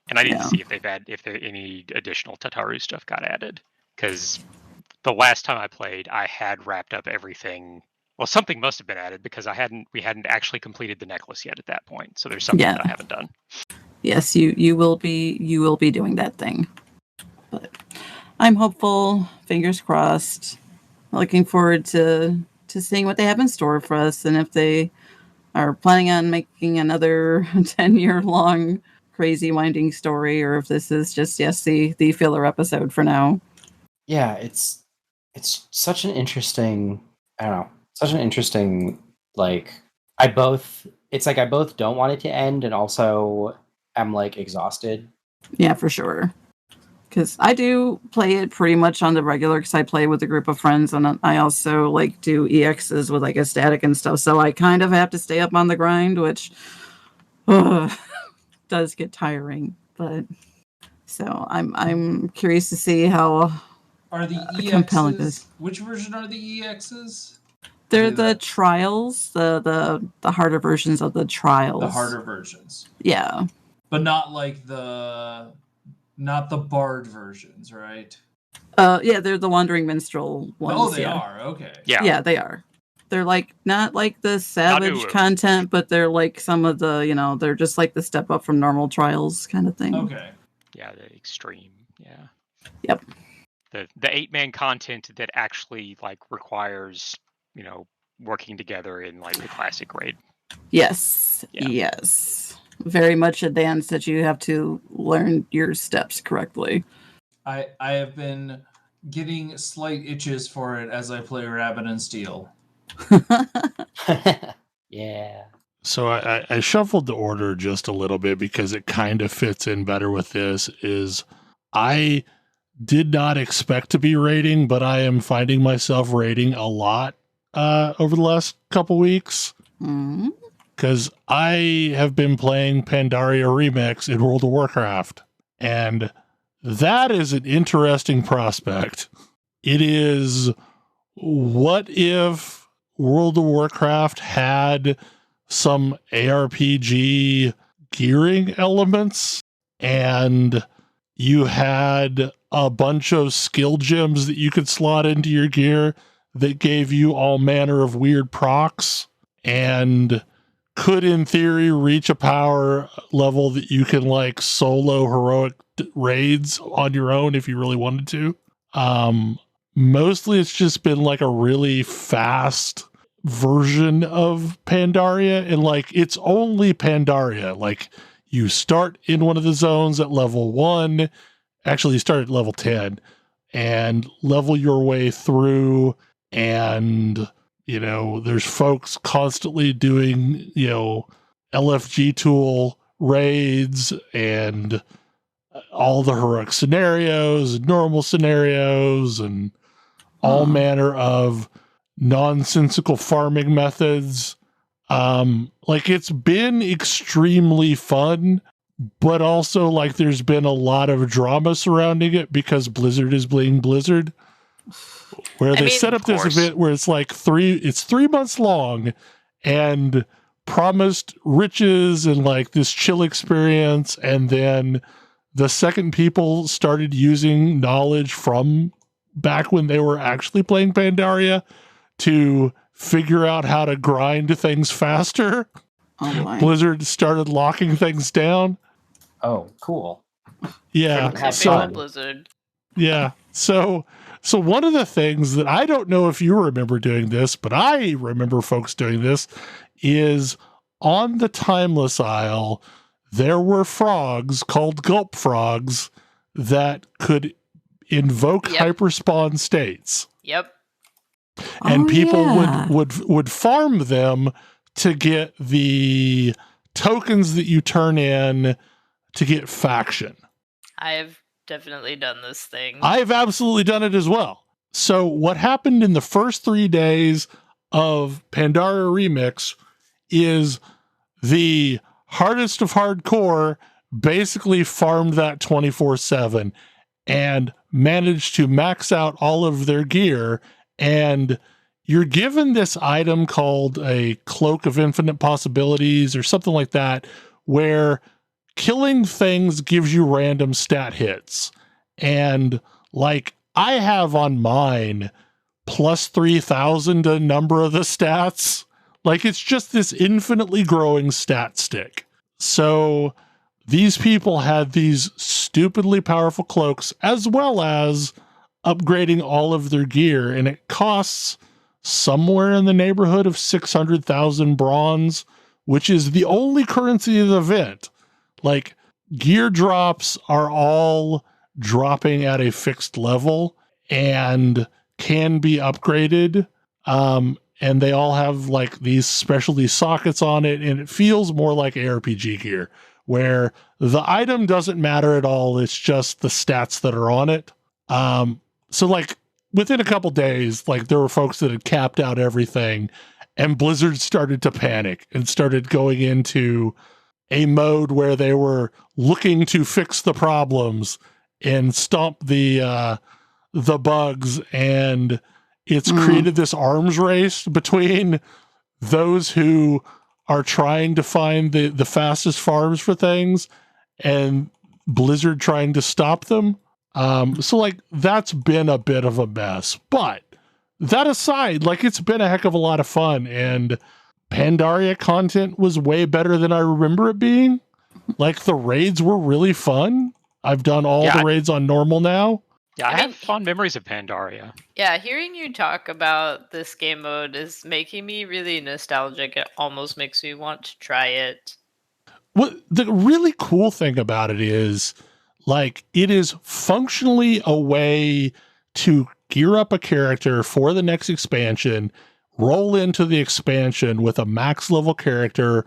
and I need to see if there any additional Tataru stuff got added, because the last time I played, I had wrapped up everything. Well, something must have been added because we hadn't actually completed the necklace yet at that point. So there's something that I haven't done. Yes, you will be doing that thing. But I'm hopeful, fingers crossed. Looking forward to seeing what they have in store for us, and if they are planning on making another 10-year-long crazy winding story, or if this is just the filler episode for now. Yeah, it's such an interesting, like, I both don't want it to end and also am like exhausted. Yeah, for sure. Because I do play it pretty much on the regular, because I play with a group of friends, and I also like do EXs with like a static and stuff. So I kind of have to stay up on the grind, which does get tiring. But so I'm curious to see how are the compelling it is. Which version are the EXs? They're the trials, the harder versions of the trials. The harder versions. Yeah. But not like the bard versions, right? Yeah, they're the Wandering Minstrel ones. Oh, they are. Okay. Yeah, they are. They're like not like the savage content, but they're like some of the, they're just like the step up from normal trials kind of thing. Okay. Yeah, the extreme. Yeah. Yep. The 8-man content that actually like requires, working together in like the classic raid. Yes. Yeah. Yes. Very much a dance that you have to learn your steps correctly. I have been getting slight itches for it as I play Rabbit and Steel. Yeah. So I shuffled the order just a little bit because it kind of fits in better with this. I did not expect to be raiding, but I am finding myself raiding a lot over the last couple weeks. Because I have been playing Pandaria Remix in World of Warcraft, and that is an interesting prospect. It is, what if World of Warcraft had some ARPG gearing elements, and you had a bunch of skill gems that you could slot into your gear that gave you all manner of weird procs, and could in theory reach a power level that you can like solo heroic raids on your own if you really wanted to. Mostly it's just been like a really fast version of Pandaria, and like it's only Pandaria. Like you start in one of the zones at level 1, actually you start at level 10 and level your way through, and there's folks constantly doing LFG tool raids and all the heroic scenarios, normal scenarios, and all manner of nonsensical farming methods. Like it's been extremely fun, but also like there's been a lot of drama surrounding it because Blizzard is being Blizzard, where they set up this event where it's like 3 months long and promised riches and like this chill experience. And then the second people started using knowledge from back when they were actually playing Pandaria to figure out how to grind things faster, Blizzard started locking things down. Oh, cool. Yeah. So Blizzard. Yeah. So one of the things that I don't know if you remember doing this, but I remember folks doing this, is on the Timeless Isle, there were frogs called gulp frogs that could invoke hyperspawn states. Yep. And people would farm them to get the tokens that you turn in to get faction. I've definitely done this thing. I've absolutely done it as well. So what happened in the first 3 days of Pandaria Remix is the hardest of hardcore basically farmed that 24/7 and managed to max out all of their gear. And you're given this item called a Cloak of Infinite Possibilities or something like that, where killing things gives you random stat hits. And like I have on mine plus 3,000 a number of the stats. Like it's just this infinitely growing stat stick. So these people had these stupidly powerful cloaks as well as upgrading all of their gear, and it costs somewhere in the neighborhood of 600,000 bronze, which is the only currency of the event. Like gear drops are all dropping at a fixed level and can be upgraded. And they all have like these specialty sockets on it, and it feels more like ARPG gear where the item doesn't matter at all. It's just the stats that are on it. So like within a couple days, like there were folks that had capped out everything, and Blizzard started to panic and started going into a mode where they were looking to fix the problems and stomp the bugs. And it's created this arms race between those who are trying to find the fastest farms for things and Blizzard trying to stop them. So like that's been a bit of a mess, but that aside, like it's been a heck of a lot of fun, and Pandaria content was way better than I remember it being. Like the raids were really fun. I've done all the raids on normal now. Yeah, I have fond memories of Pandaria. Yeah, hearing you talk about this game mode is making me really nostalgic. It almost makes me want to try it. What the really cool thing about it is, like, it is functionally a way to gear up a character for the next expansion, roll into the expansion with a max level character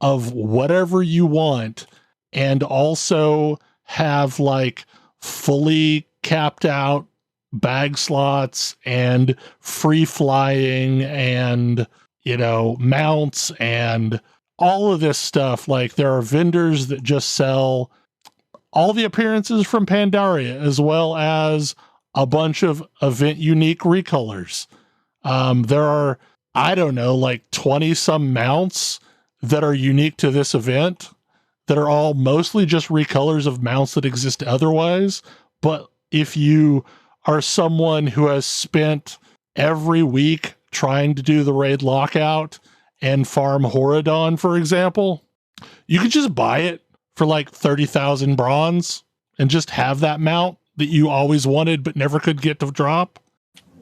of whatever you want, and also have like fully capped out bag slots and free flying and, mounts and all of this stuff. Like there are vendors that just sell all the appearances from Pandaria, as well as a bunch of event unique recolors. There are, I don't know, like 20 some mounts that are unique to this event that are all mostly just recolors of mounts that exist otherwise. But if you are someone who has spent every week trying to do the raid lockout and farm Horadon, for example, you could just buy it for like 30,000 bronze and just have that mount that you always wanted but never could get to drop.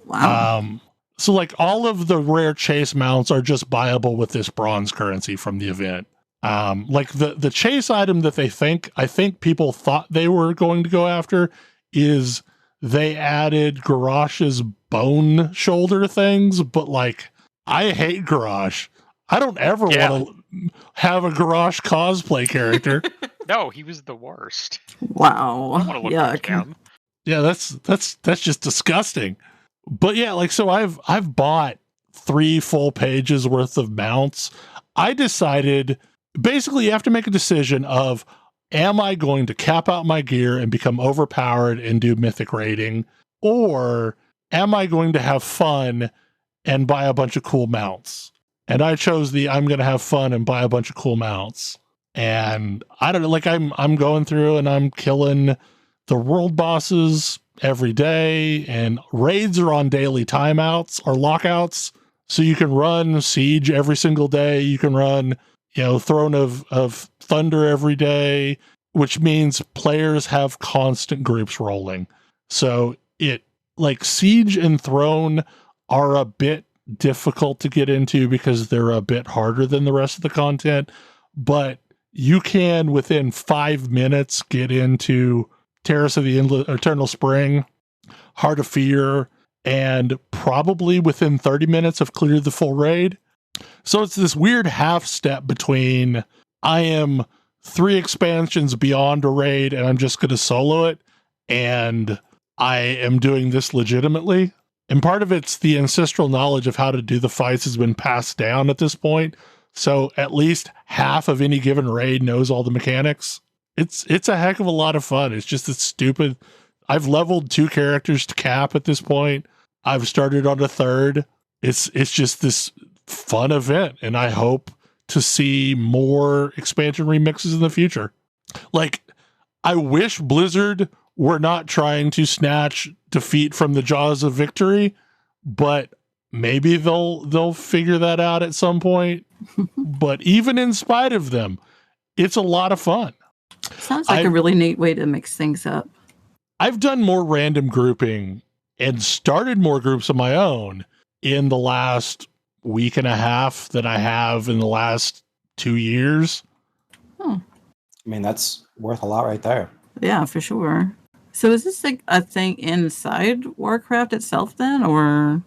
Wow. So like all of the rare chase mounts are just buyable with this bronze currency from the event. Like the chase item that I think people thought they were going to go after is they added Garrosh's bone shoulder things, but like I hate Garrosh. I don't ever want to have a Garrosh cosplay character. No, he was the worst. Wow. I don't want to look like him. Yeah, that's just disgusting. But yeah, like so I've bought 3 full pages worth of mounts. I decided basically you have to make a decision of, am I going to cap out my gear and become overpowered and do mythic rating, or am I going to have fun and buy a bunch of cool mounts? And I chose I'm going to have fun and buy a bunch of cool mounts. And I don't know, like I'm going through and I'm killing the world bosses every day, and raids are on daily timeouts or lockouts. So you can run Siege every single day. You can run, Throne of Thunder every day, which means players have constant groups rolling. So like Siege and Throne are a bit difficult to get into because they're a bit harder than the rest of the content, but you can within 5 minutes get into Terrace of the Eternal Spring, Heart of Fear, and probably within 30 minutes have cleared the full raid. So it's this weird half step between I am 3 expansions beyond a raid and I'm just going to solo it, and I am doing this legitimately. And part of it's the ancestral knowledge of how to do the fights has been passed down at this point. So at least half of any given raid knows all the mechanics. It's a heck of a lot of fun. It's just stupid. I've leveled 2 characters to cap at this point. I've started on a 3rd. It's just this fun event, and I hope to see more expansion remixes in the future. Like, I wish Blizzard were not trying to snatch defeat from the jaws of victory, but maybe they'll figure that out at some point. But even in spite of them, it's a lot of fun. Sounds like a really neat way to mix things up. I've done more random grouping and started more groups of my own in the last week and a half than I have in the last 2 years. Oh. I mean, that's worth a lot right there. Yeah, for sure. So is this like a thing inside Warcraft itself then, or?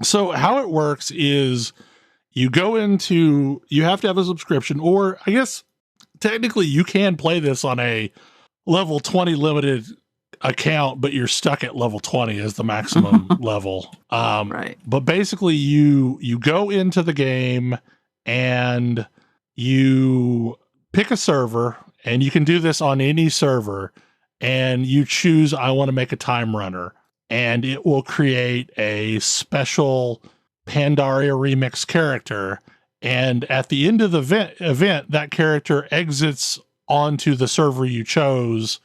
So how it works is you have to have a subscription, or I guess technically you can play this on a level 20 limited account, but you're stuck at level 20 as the maximum level. Right. But basically you go into the game and you pick a server, and you can do this on any server, and you choose, I want to make a time runner, and it will create a special Pandaria remix character. And at the end of the event, that character exits onto the server you chose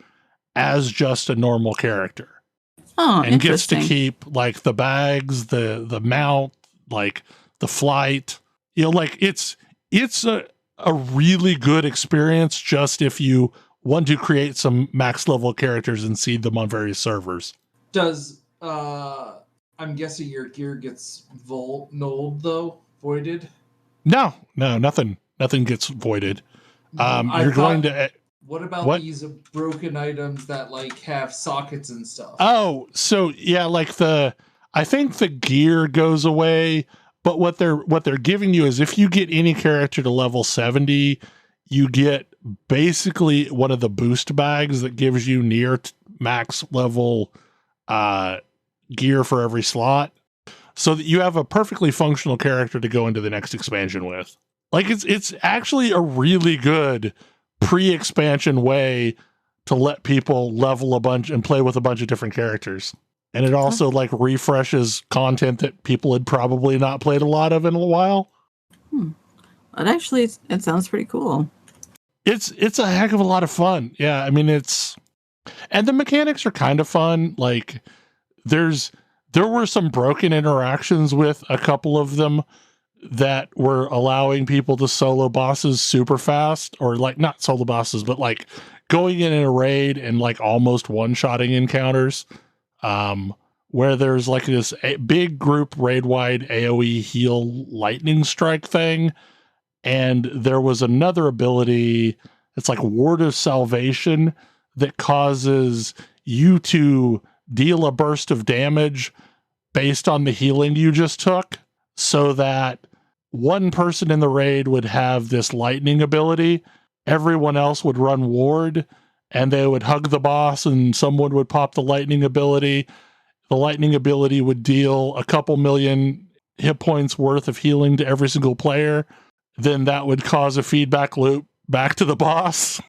as just a normal character. Oh, and gets to keep like the bags, the mount, like the flight. Like it's a really good experience just if you want to create some max level characters and seed them on various servers. Does I'm guessing your gear gets nulled though, voided? No, nothing gets voided. You're going to. What about these broken items that like have sockets and stuff? Oh, so yeah, like I think the gear goes away, but what they're giving you is if you get any character to level 70, you get basically one of the boost bags that gives you near max level gear for every slot, so that you have a perfectly functional character to go into the next expansion with. Like it's actually a really good pre-expansion way to let people level a bunch and play with a bunch of different characters. And it also like refreshes content that people had probably not played a lot of in a while. It sounds pretty cool. It's a heck of a lot of fun. Yeah, I mean and the mechanics are kind of fun. Like there were some broken interactions with a couple of them that were allowing people to solo bosses super fast, or like not solo bosses, but like going in a raid and like almost one-shotting encounters, where there's like this big group raid-wide AoE heal lightning strike thing, and there was another ability, it's like Ward of Salvation, that causes you to deal a burst of damage based on the healing you just took, so that one person in the raid would have this lightning ability, everyone else would run ward, and they would hug the boss, and someone would pop the lightning ability. The lightning ability would deal a couple million hit points worth of healing to every single player. Then that would cause a feedback loop back to the boss.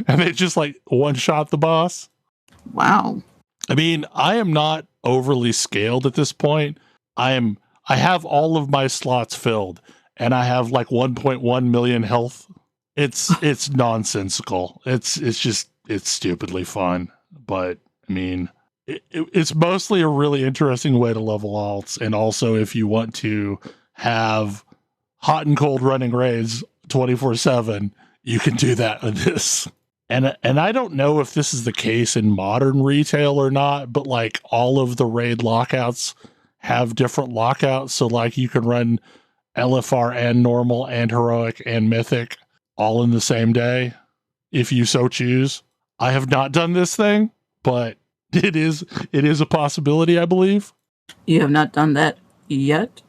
And they just like one-shot the boss. Wow. I mean, I am not overly scaled at this point. I have all of my slots filled, and I have like 1.1 million health. It's nonsensical. It's stupidly fun. But I mean, it's mostly a really interesting way to level alts, and also if you want to have hot and cold running raids 24/7, you can do that with this. And I don't know if this is the case in modern retail or not, but like all of the raid lockouts have different lockouts. So like you can run LFR and normal and heroic and mythic all in the same day, if you so choose. I have not done this thing, but it is a possibility, I believe. You have not done that yet?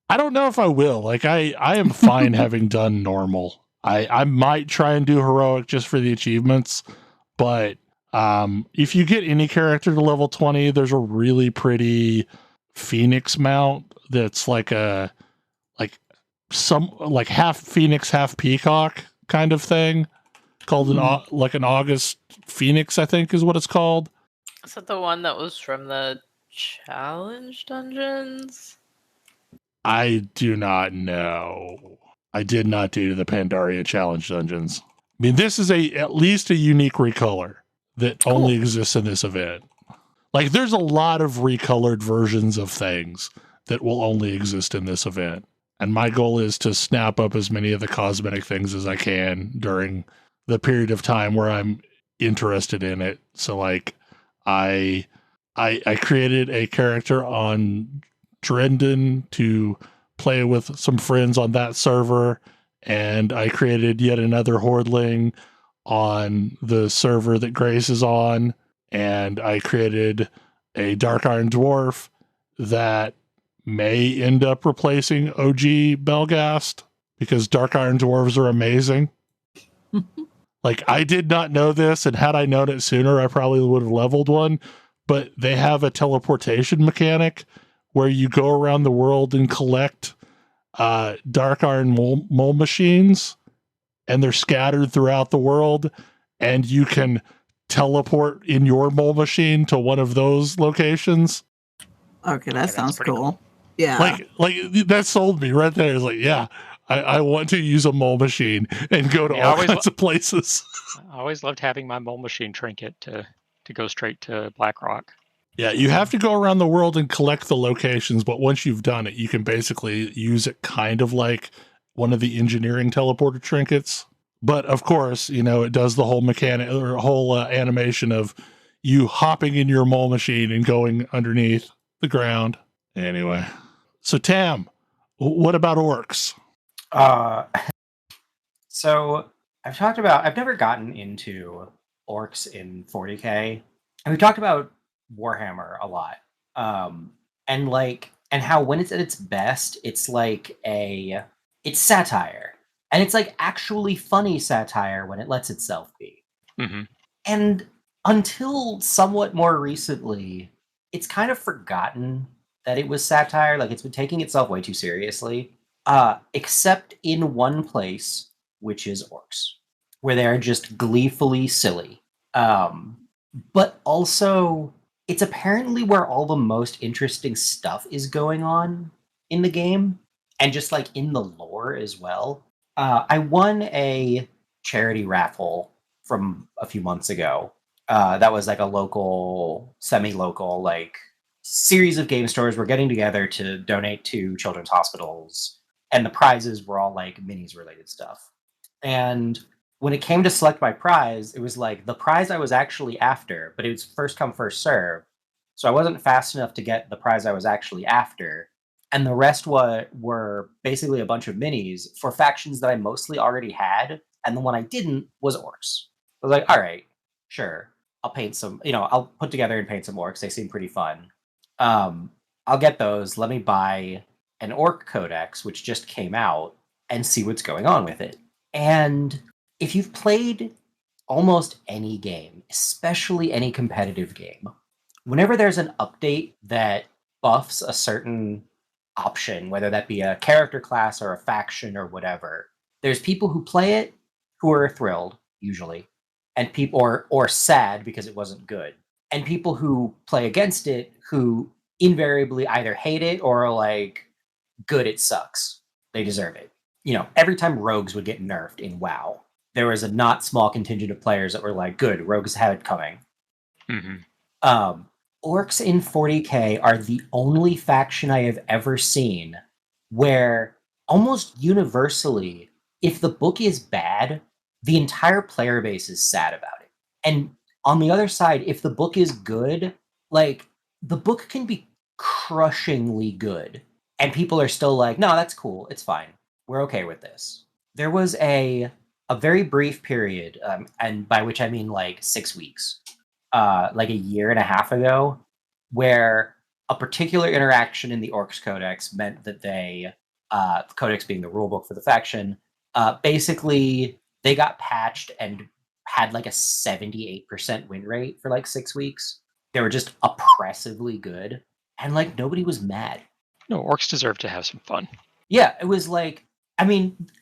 I don't know if I will. Like I am fine having done normal. I might try and do heroic just for the achievements, but if you get any character to level 20, there's a really pretty Phoenix mount that's like some half Phoenix, half Peacock kind of thing, called an August Phoenix, I think is what it's called. Is that the one that was from the challenge dungeons? I do not know. I did not do the Pandaria challenge dungeons. I mean, this is at least a unique recolor that only exists in this event. Like, there's a lot of recolored versions of things that will only exist in this event. And my goal is to snap up as many of the cosmetic things as I can during the period of time where I'm interested in it. So, like, I created a character on Drendon to play with some friends on that server, and I created yet another Hordling on the server that Grace is on, and I created a Dark Iron Dwarf that may end up replacing OG Belghast, because Dark Iron Dwarves are amazing. Like, I did not know this, and had I known it sooner, I probably would have leveled one, but they have a teleportation mechanic where you go around the world and collect dark iron mole machines, and they're scattered throughout the world, and you can teleport in your mole machine to one of those locations. Okay, that sounds cool. Yeah. Like that sold me right there. It's like, yeah, I want to use a mole machine and go to all kinds of places. I always loved having my mole machine trinket to go straight to Blackrock. Yeah, you have to go around the world and collect the locations, but once you've done it, you can basically use it kind of like one of the engineering teleporter trinkets. But of course, you know, it does the whole mechanic or whole animation of you hopping in your mole machine and going underneath the ground. Anyway, so Tam, what about orcs? So I've never gotten into orcs in 40K, and we talked about Warhammer a lot, and how when it's at its best, it's satire, and it's like actually funny satire when it lets itself be. Mm-hmm. And until somewhat more recently, it's kind of forgotten that it was satire. Like, it's been taking itself way too seriously, except in one place, which is orcs, where they are just gleefully silly. But also, it's apparently where all the most interesting stuff is going on in the game, and just like in the lore as well. I won a charity raffle from a few months ago. That was like a local, semi-local, like series of game stores were getting together to donate to children's hospitals and the prizes were all like minis related stuff. And when it came to select my prize, it was like the prize I was actually after, but it was first come, first serve. So I wasn't fast enough to get the prize I was actually after. And the rest were basically a bunch of minis for factions that I mostly already had. And the one I didn't was orcs. I was like, all right, sure. I'll paint some, I'll put together and paint some orcs. They seem pretty fun. I'll get those. Let me buy an orc codex, which just came out, and see what's going on with it. And if you've played almost any game, especially any competitive game, whenever there's an update that buffs a certain option, whether that be a character class or a faction or whatever, there's people who play it who are thrilled, usually, and people or sad because it wasn't good, and people who play against it who invariably either hate it or are like, good, it sucks. They deserve it. Every time rogues would get nerfed in WoW, there was a not small contingent of players that were like, good, rogues have it coming. Mm-hmm. Orcs in 40k are the only faction I have ever seen where almost universally, if the book is bad, the entire player base is sad about it. And on the other side, if the book is good, like, the book can be crushingly good, and people are still like, no, that's cool, it's fine, we're okay with this. There was a very brief period, and by which I mean like 6 weeks, like a year and a half ago, where a particular interaction in the Orcs Codex meant that the Codex being the rulebook for the faction, basically they got patched and had like a 78% win rate for like 6 weeks. They were just oppressively good, and like nobody was mad. No, orcs deserve to have some fun. Yeah, it was like,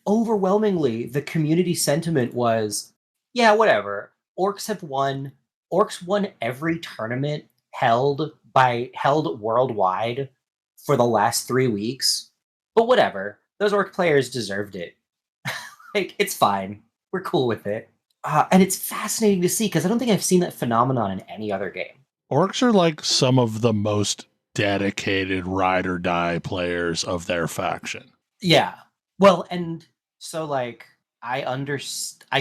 overwhelmingly, the community sentiment was, yeah, whatever. Orcs have won. Orcs won every tournament held worldwide for the last 3 weeks. But whatever. Those orc players deserved it. Like, it's fine. We're cool with it. And it's fascinating to see, because I don't think I've seen that phenomenon in any other game. Orcs are like some of the most dedicated ride or die players of their faction. Yeah. Well, and so like I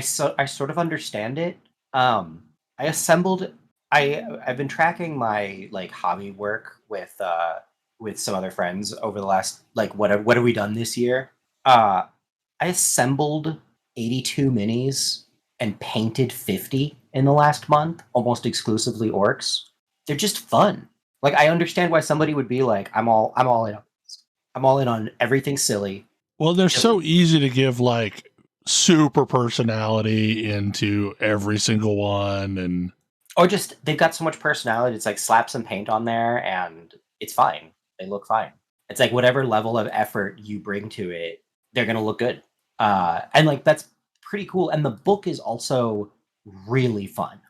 sort of understand it. I've been tracking my like hobby work with some other friends over the last, like, what have we done this year? I assembled 82 minis and painted 50 in the last month, almost exclusively orcs. They're just fun. Like, I understand why somebody would be like, I'm all in on this. I'm all in on everything silly. Well, they're so easy to give like super personality into every single one, and or just they've got so much personality. It's like slap some paint on there and it's fine. They look fine. It's like whatever level of effort you bring to it, they're gonna look good. And like that's pretty cool. And the book is also really fun.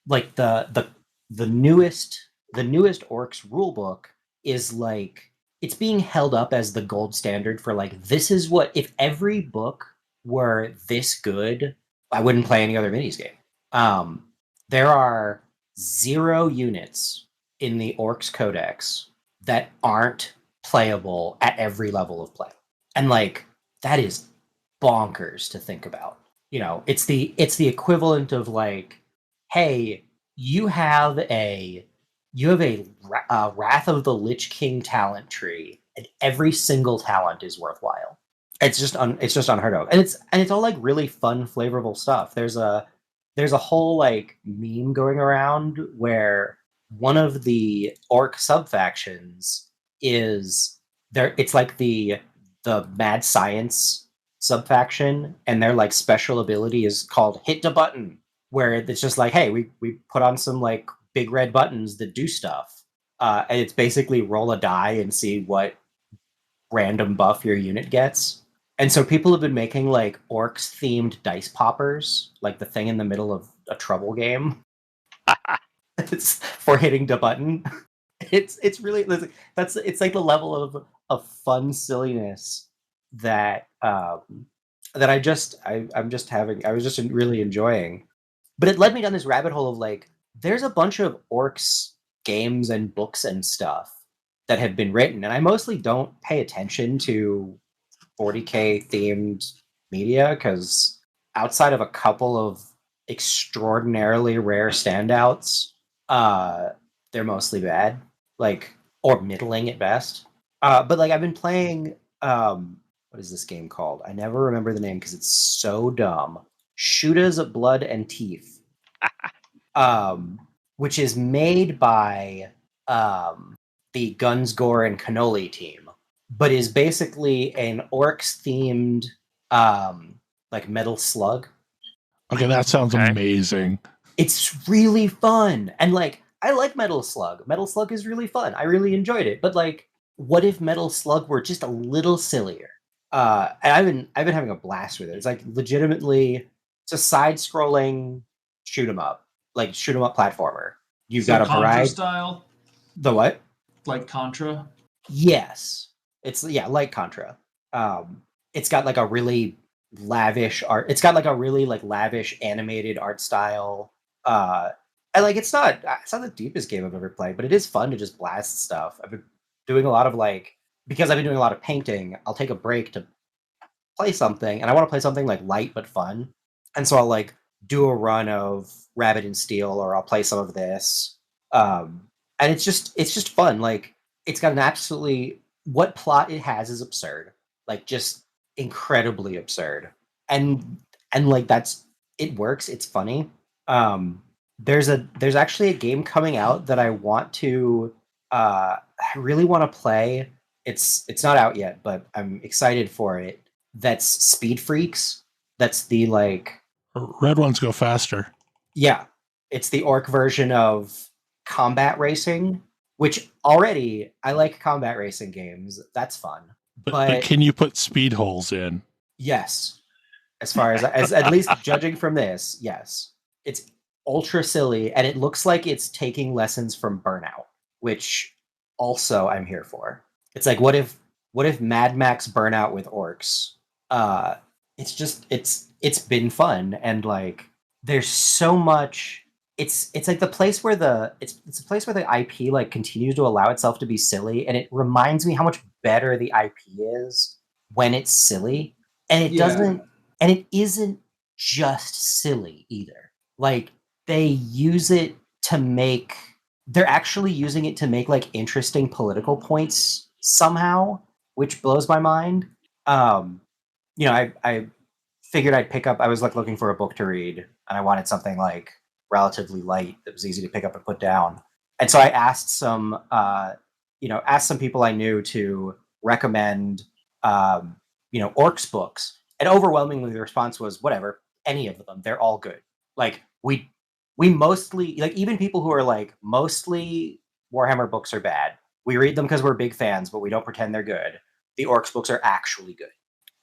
Like the newest Orcs rulebook is like, it's being held up as the gold standard for like, this is what, if every book were this good, I wouldn't play any other minis game. There are 0 units in the Orcs Codex that aren't playable at every level of play. And like, that is bonkers to think about. It's the equivalent of like, hey, you have a Wrath of the Lich King talent tree, and every single talent is worthwhile. It's just unheard of, and it's all like really fun, flavorful stuff. There's a whole like meme going around where one of the orc subfactions is there. It's like the mad science subfaction, and their like special ability is called hit the button, where it's just like, hey, we put on some like big red buttons that do stuff, and it's basically roll a die and see what random buff your unit gets. And so people have been making like orcs themed dice poppers, like the thing in the middle of a trouble game. It's for hitting the button. It's really, it's like the level of fun silliness that that I was just really enjoying. But it led me down this rabbit hole of like, there's a bunch of orcs games and books and stuff that have been written, and I mostly don't pay attention to 40K themed media because outside of a couple of extraordinarily rare standouts, they're mostly bad, like, or middling at best. But like I've been playing, what is this game called? I never remember the name because it's so dumb. Shooters Blood and Teeth, which is made by the Guns, Gore, and Cannoli team, but is basically an Orcs themed like Metal Slug. Okay, that sounds Okay. amazing. It's really fun, and like I like Metal Slug. Metal Slug is really fun. I really enjoyed it. But like, what if Metal Slug were just a little sillier? And I've been having a blast with it. It's like legitimately, it's a side-scrolling shoot 'em up platformer. You've got a Contra variety. style, The what? like Contra. Yes, it's like Contra. It's got like a really lavish art. It's got like a really like lavish animated art style. And like it's not the deepest game I've ever played, but it is fun to just blast stuff. I've been doing a lot of because I've been doing a lot of painting. I'll take a break to play something, and I want to play something like light but fun. And so I'll like do a run of Rabbit and Steel, or I'll play some of this. And it's just fun. Like it's got an absolutely what plot it has is absurd. Like just incredibly absurd. And like it works. It's funny. There's actually a game coming out that I want to I really want to play. It's not out yet, but I'm excited for it. That's Speed Freaks. That's the like Red ones go faster. yeah. It's the orc version of combat racing, which already I like combat racing games. That's fun. But can you put speed holes in? Yes. As far as at least judging from this, yes. It's ultra silly, and it looks like it's taking lessons from Burnout, which also I'm here for. It's like what if Mad Max Burnout with orcs? It's been fun, and like there's so much. It's like the place where it's a place where the IP like continues to allow itself to be silly, and it reminds me how much better the IP is when it's silly, and it doesn't, and it isn't just silly either. Like they use it to make, they're actually using it to make like interesting political points somehow, which blows my mind. I figured I'd pick up. I was like looking for a book to read, and I wanted something like relatively light that was easy to pick up and put down. And so I asked some people I knew to recommend, Orcs books. And overwhelmingly, the response was, whatever, any of them, they're all good. Like we mostly, like even people who are like, mostly Warhammer books are bad. We read them because we're big fans, but we don't pretend they're good. The Orcs books are actually good.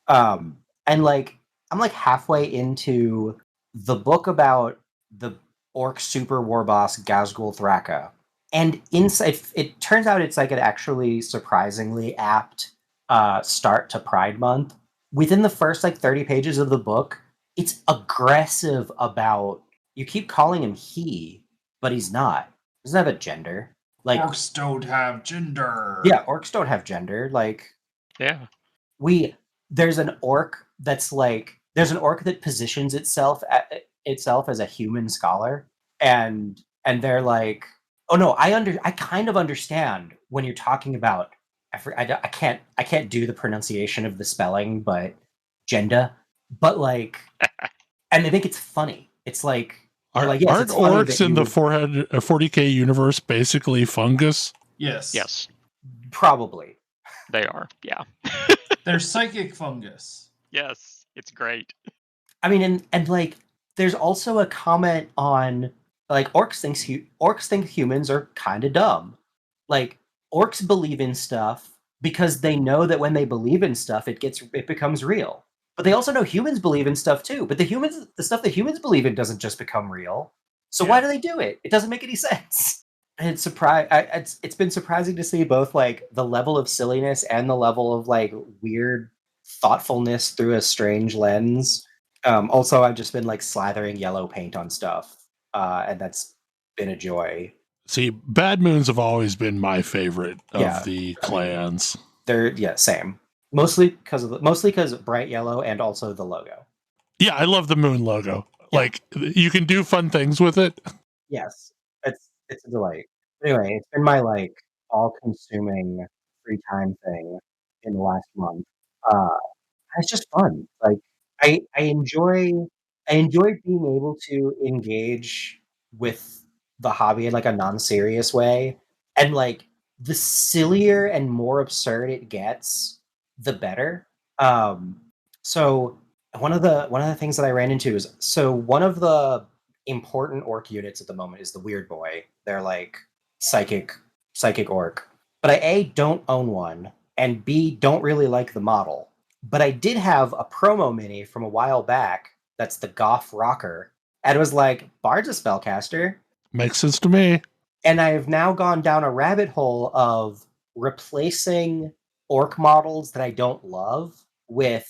And like, I'm like halfway into the book about the Orc super war boss Gazgul Thraka, and inside it turns out it's like an actually surprisingly apt start to Pride Month. Within the first like 30 pages of the book, it's aggressive about, you keep calling him he, but he's not. He doesn't have a gender. Like Orcs don't have gender. Yeah, orcs don't have gender. Like Yeah. there's an orc that positions itself as a human scholar, and they're like, oh no, I kind of understand when you're talking about, I can't do the pronunciation of the spelling, but gender, but like, and they think it's funny. It's like, Aren't yes, it's funny orcs that in the 40K universe basically fungus? Yes. Yes, probably. they are. Yeah. They're psychic fungus. Yes, it's great. I mean, and like, there's also a comment on like orcs think humans are kind of dumb. Like orcs believe in stuff because they know that when they believe in stuff, it becomes real. But they also know humans believe in stuff too. But the stuff that humans believe in doesn't just become real. So why do they do it? It doesn't make any sense. And it's been surprising to see both like the level of silliness and the level of like weird thoughtfulness through a strange lens. Also, I've just been like slathering yellow paint on stuff, and that's been a joy. See, Bad Moons have always been my favorite of Yeah, the clans. They're same. Mostly because bright yellow and also the logo. Yeah, I love the moon logo. Yeah. Like, you can do fun things with it. Yes, it's a delight. Anyway, it's been my like all-consuming free time thing in the last month. It's just fun. Like I enjoy being able to engage with the hobby in like a non-serious way, and like the sillier and more absurd it gets, the better. Um, so one of the things that I ran into is one of the important orc units at the moment is the Weird Boy. They're like psychic orc, but I A, don't own one, and B, don't really like the model. But I did have a promo mini from a while back that's the Goth Rocker, and it was like, Bard's a spellcaster. Makes sense to me. And I've now gone down a rabbit hole of replacing orc models that I don't love with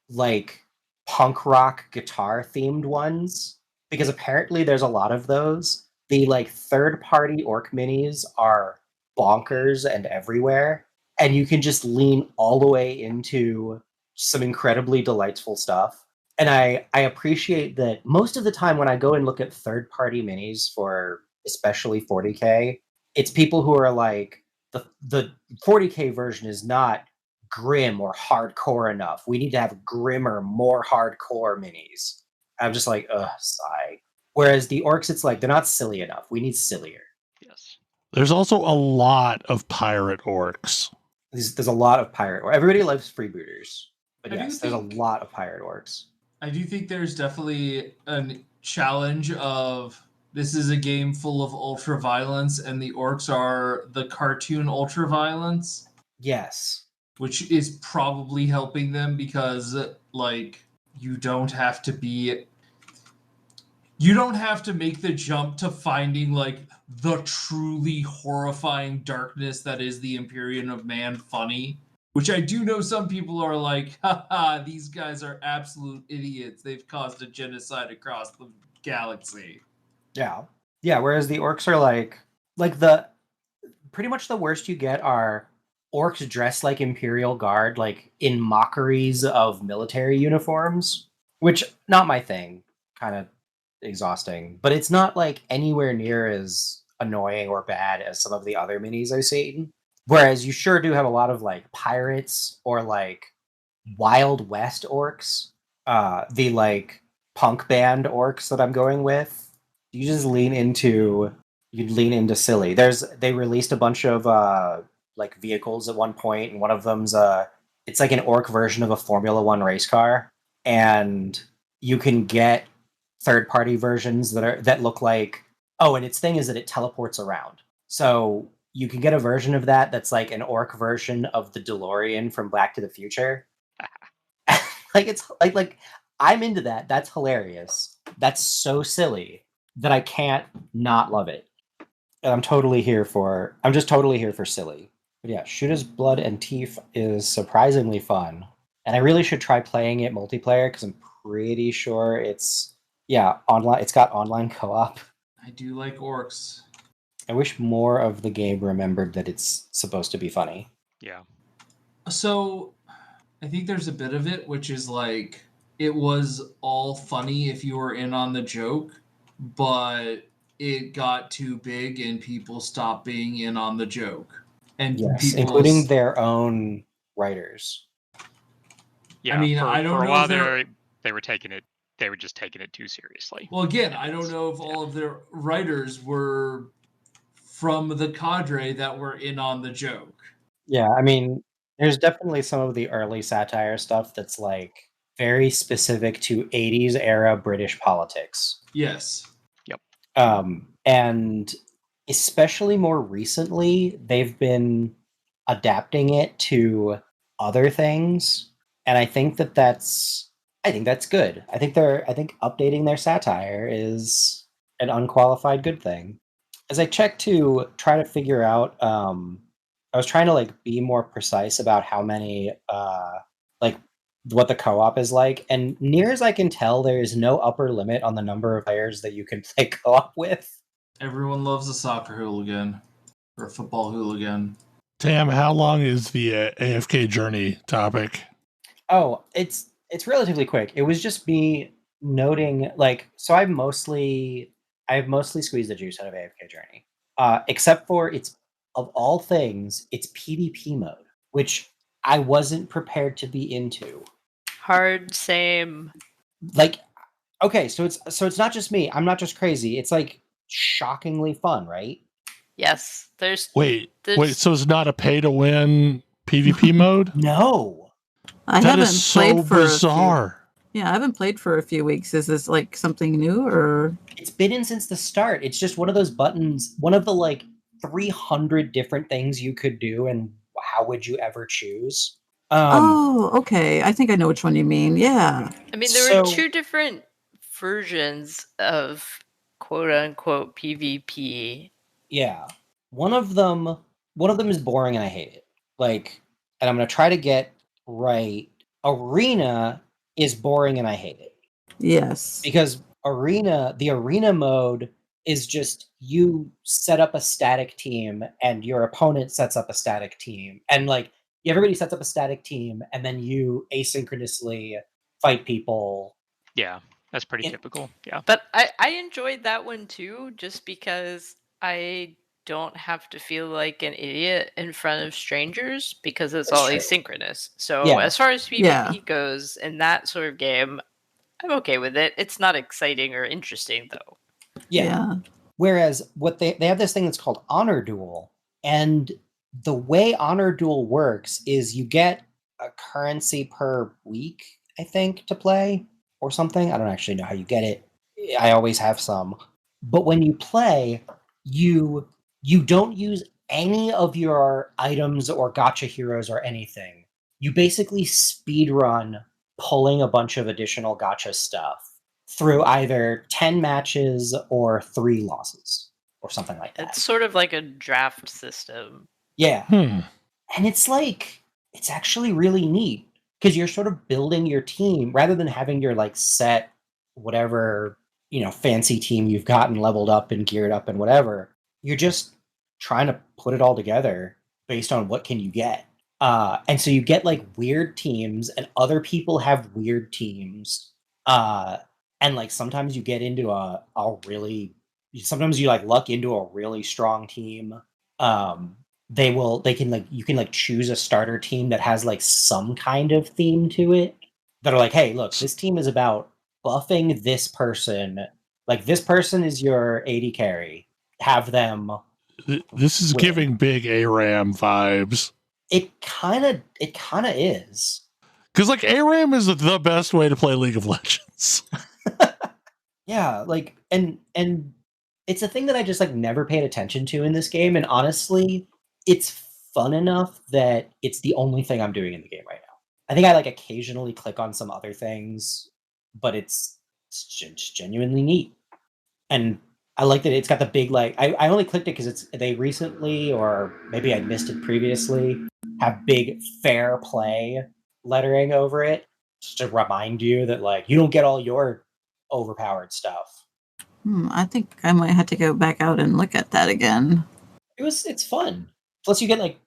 like punk rock guitar themed ones, because apparently there's a lot of those. The like third party orc minis are bonkers and everywhere, and you can just lean all the way into some incredibly delightful stuff. And I appreciate that most of the time when I go and look at third party minis for especially 40K, it's people who are like, the 40K version is not grim or hardcore enough. We need to have grimmer, more hardcore minis. I'm just like, ugh, sigh. Whereas the orcs, it's like, they're not silly enough. We need sillier. Yes. There's also a lot of pirate orcs. There's a lot of pirate orcs. Everybody loves freebooters. But I do yes, there's a think- lot of pirate orcs. I do think there's definitely a challenge of this is a game full of ultra violence, and the orcs are the cartoon ultra violence, Yes. which is probably helping them because, like, you don't have to make the jump to finding like the truly horrifying darkness that is the Imperium of Man funny. Which I do know some people are like, haha, these guys are absolute idiots. They've caused a genocide across the galaxy. Yeah. Yeah, whereas the orcs are like the pretty much the worst you get are orcs dressed like Imperial Guard, like in mockeries of military uniforms, which not my thing. Kind of exhausting, but it's not like anywhere near as annoying or bad as some of the other minis I've seen. Whereas you sure do have a lot of like pirates or like Wild West orcs, the like punk band orcs that I'm going with. You'd lean into silly. They released a bunch of like vehicles at one point, and one of them's it's like an orc version of a Formula One race car, and you can get third party versions that look like, oh, and its thing is that it teleports around. So you can get a version of that's like an orc version of the DeLorean from Back to the Future. Like it's like I'm into that. That's hilarious. That's so silly that I can't not love it. And I'm just totally here for silly. But yeah, Shoot His Blood and Teeth is surprisingly fun. And I really should try playing it multiplayer because I'm pretty sure it's online. It's got online co-op. I do like orcs. I wish more of the game remembered that it's supposed to be funny. Yeah. So I think there's a bit of it which is like it was all funny if you were in on the joke, but it got too big and people stopped being in on the joke. And yes, including their own writers. Yeah, I mean, for, I don't for a know while if they were taking it. They were just taking it too seriously. Well, again, I don't know if all of their writers were from the cadre that were in on the joke. Yeah, I mean, there's definitely some of the early satire stuff that's like very specific to 80s era British politics. Yes. Yep. And especially more recently, they've been adapting it to other things, and I think that's good. I think updating their satire is an unqualified good thing. As I checked to try to figure out, I was trying to like be more precise about how many like what the co-op is like, and near as I can tell, there is no upper limit on the number of players that you can play co-op with. Everyone loves a soccer hooligan or a football hooligan. Tam, how long is the AFK Journey topic? Oh, it's relatively quick. It was just me noting, like, so I've mostly squeezed the juice out of AFK Journey, except for it's, of all things, it's PvP mode, which I wasn't prepared to be into. Hard, same. Like, okay, so it's not just me. I'm not just crazy. It's like shockingly fun, right? Yes, Wait, so it's not a pay to win PvP mode? No. I That haven't is so played for bizarre. I haven't played for a few weeks. Is this like something new or? It's been in since the start. It's just one of those buttons, one of the like 300 different things you could do, and how would you ever choose? Oh, okay. I think I know which one you mean. Yeah. I mean, there were two different versions of quote unquote PvP. Yeah. One of them is boring and I hate it. Like, and I'm gonna try to get right. Arena is boring and I hate it. Yes. Because the arena mode is just you set up a static team and your opponent sets up a static team. And like everybody sets up a static team and then you asynchronously fight people. Yeah, that's pretty typical. Yeah. But I enjoyed that one too, just because I don't have to feel like an idiot in front of strangers because it's all asynchronous. So as far as PvP goes in that sort of game, I'm okay with it. It's not exciting or interesting though. Yeah. Whereas what they have this thing that's called Honor Duel, and the way Honor Duel works is you get a currency per week, I think, to play or something. I don't actually know how you get it. I always have some. But when you play, you don't use any of your items or gacha heroes or anything. You basically speedrun pulling a bunch of additional gacha stuff through either 10 matches or 3 losses or something like that. It's sort of like a draft system. Yeah. And it's like, it's actually really neat because you're sort of building your team rather than having your like set whatever, fancy team you've gotten leveled up and geared up and whatever. You're just trying to put it all together based on what can you get. And so you get like weird teams and other people have weird teams. And like sometimes you get into sometimes you like luck into a really strong team. You can like choose a starter team that has like some kind of theme to it that are like, hey, look, this team is about buffing this person. Like this person is your AD carry. Have them. This is giving big ARAM vibes. It kind of is. Because like ARAM is the best way to play League of Legends. Yeah, like and it's a thing that I just like never paid attention to in this game, and honestly, it's fun enough that it's the only thing I'm doing in the game right now. I think I like occasionally click on some other things, but it's genuinely neat. And I like that it's got the big like I only clicked it because they recently, or maybe I missed it previously, have big fair play lettering over it just to remind you that like you don't get all your overpowered stuff. I think I might have to go back out and look at that again. It's fun. Plus you get like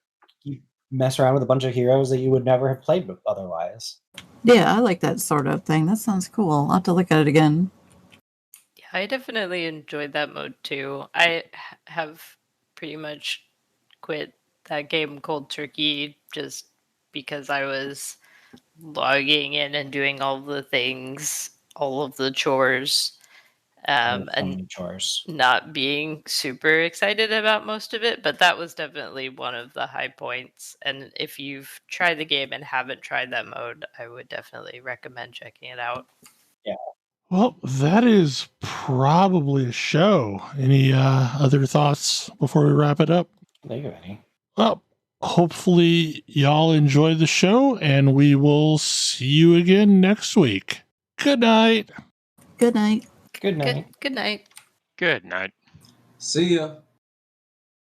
you mess around with a bunch of heroes that you would never have played with otherwise. Yeah, I like that sort of thing. That sounds cool. I'll have to look at it again. Yeah, I definitely enjoyed that mode too. I have pretty much quit that game cold turkey just because I was logging in and doing all the things, all of the chores, and chores. Not being super excited about most of it, but that was definitely one of the high points. And if you've tried the game and haven't tried that mode, I would definitely recommend checking it out. Yeah. Well, that is probably a show. Any other thoughts before we wrap it up? Think of any. Well, hopefully y'all enjoy the show, and we will see you again next week. Good night. Good night. Good night. Good night. Good night. See ya.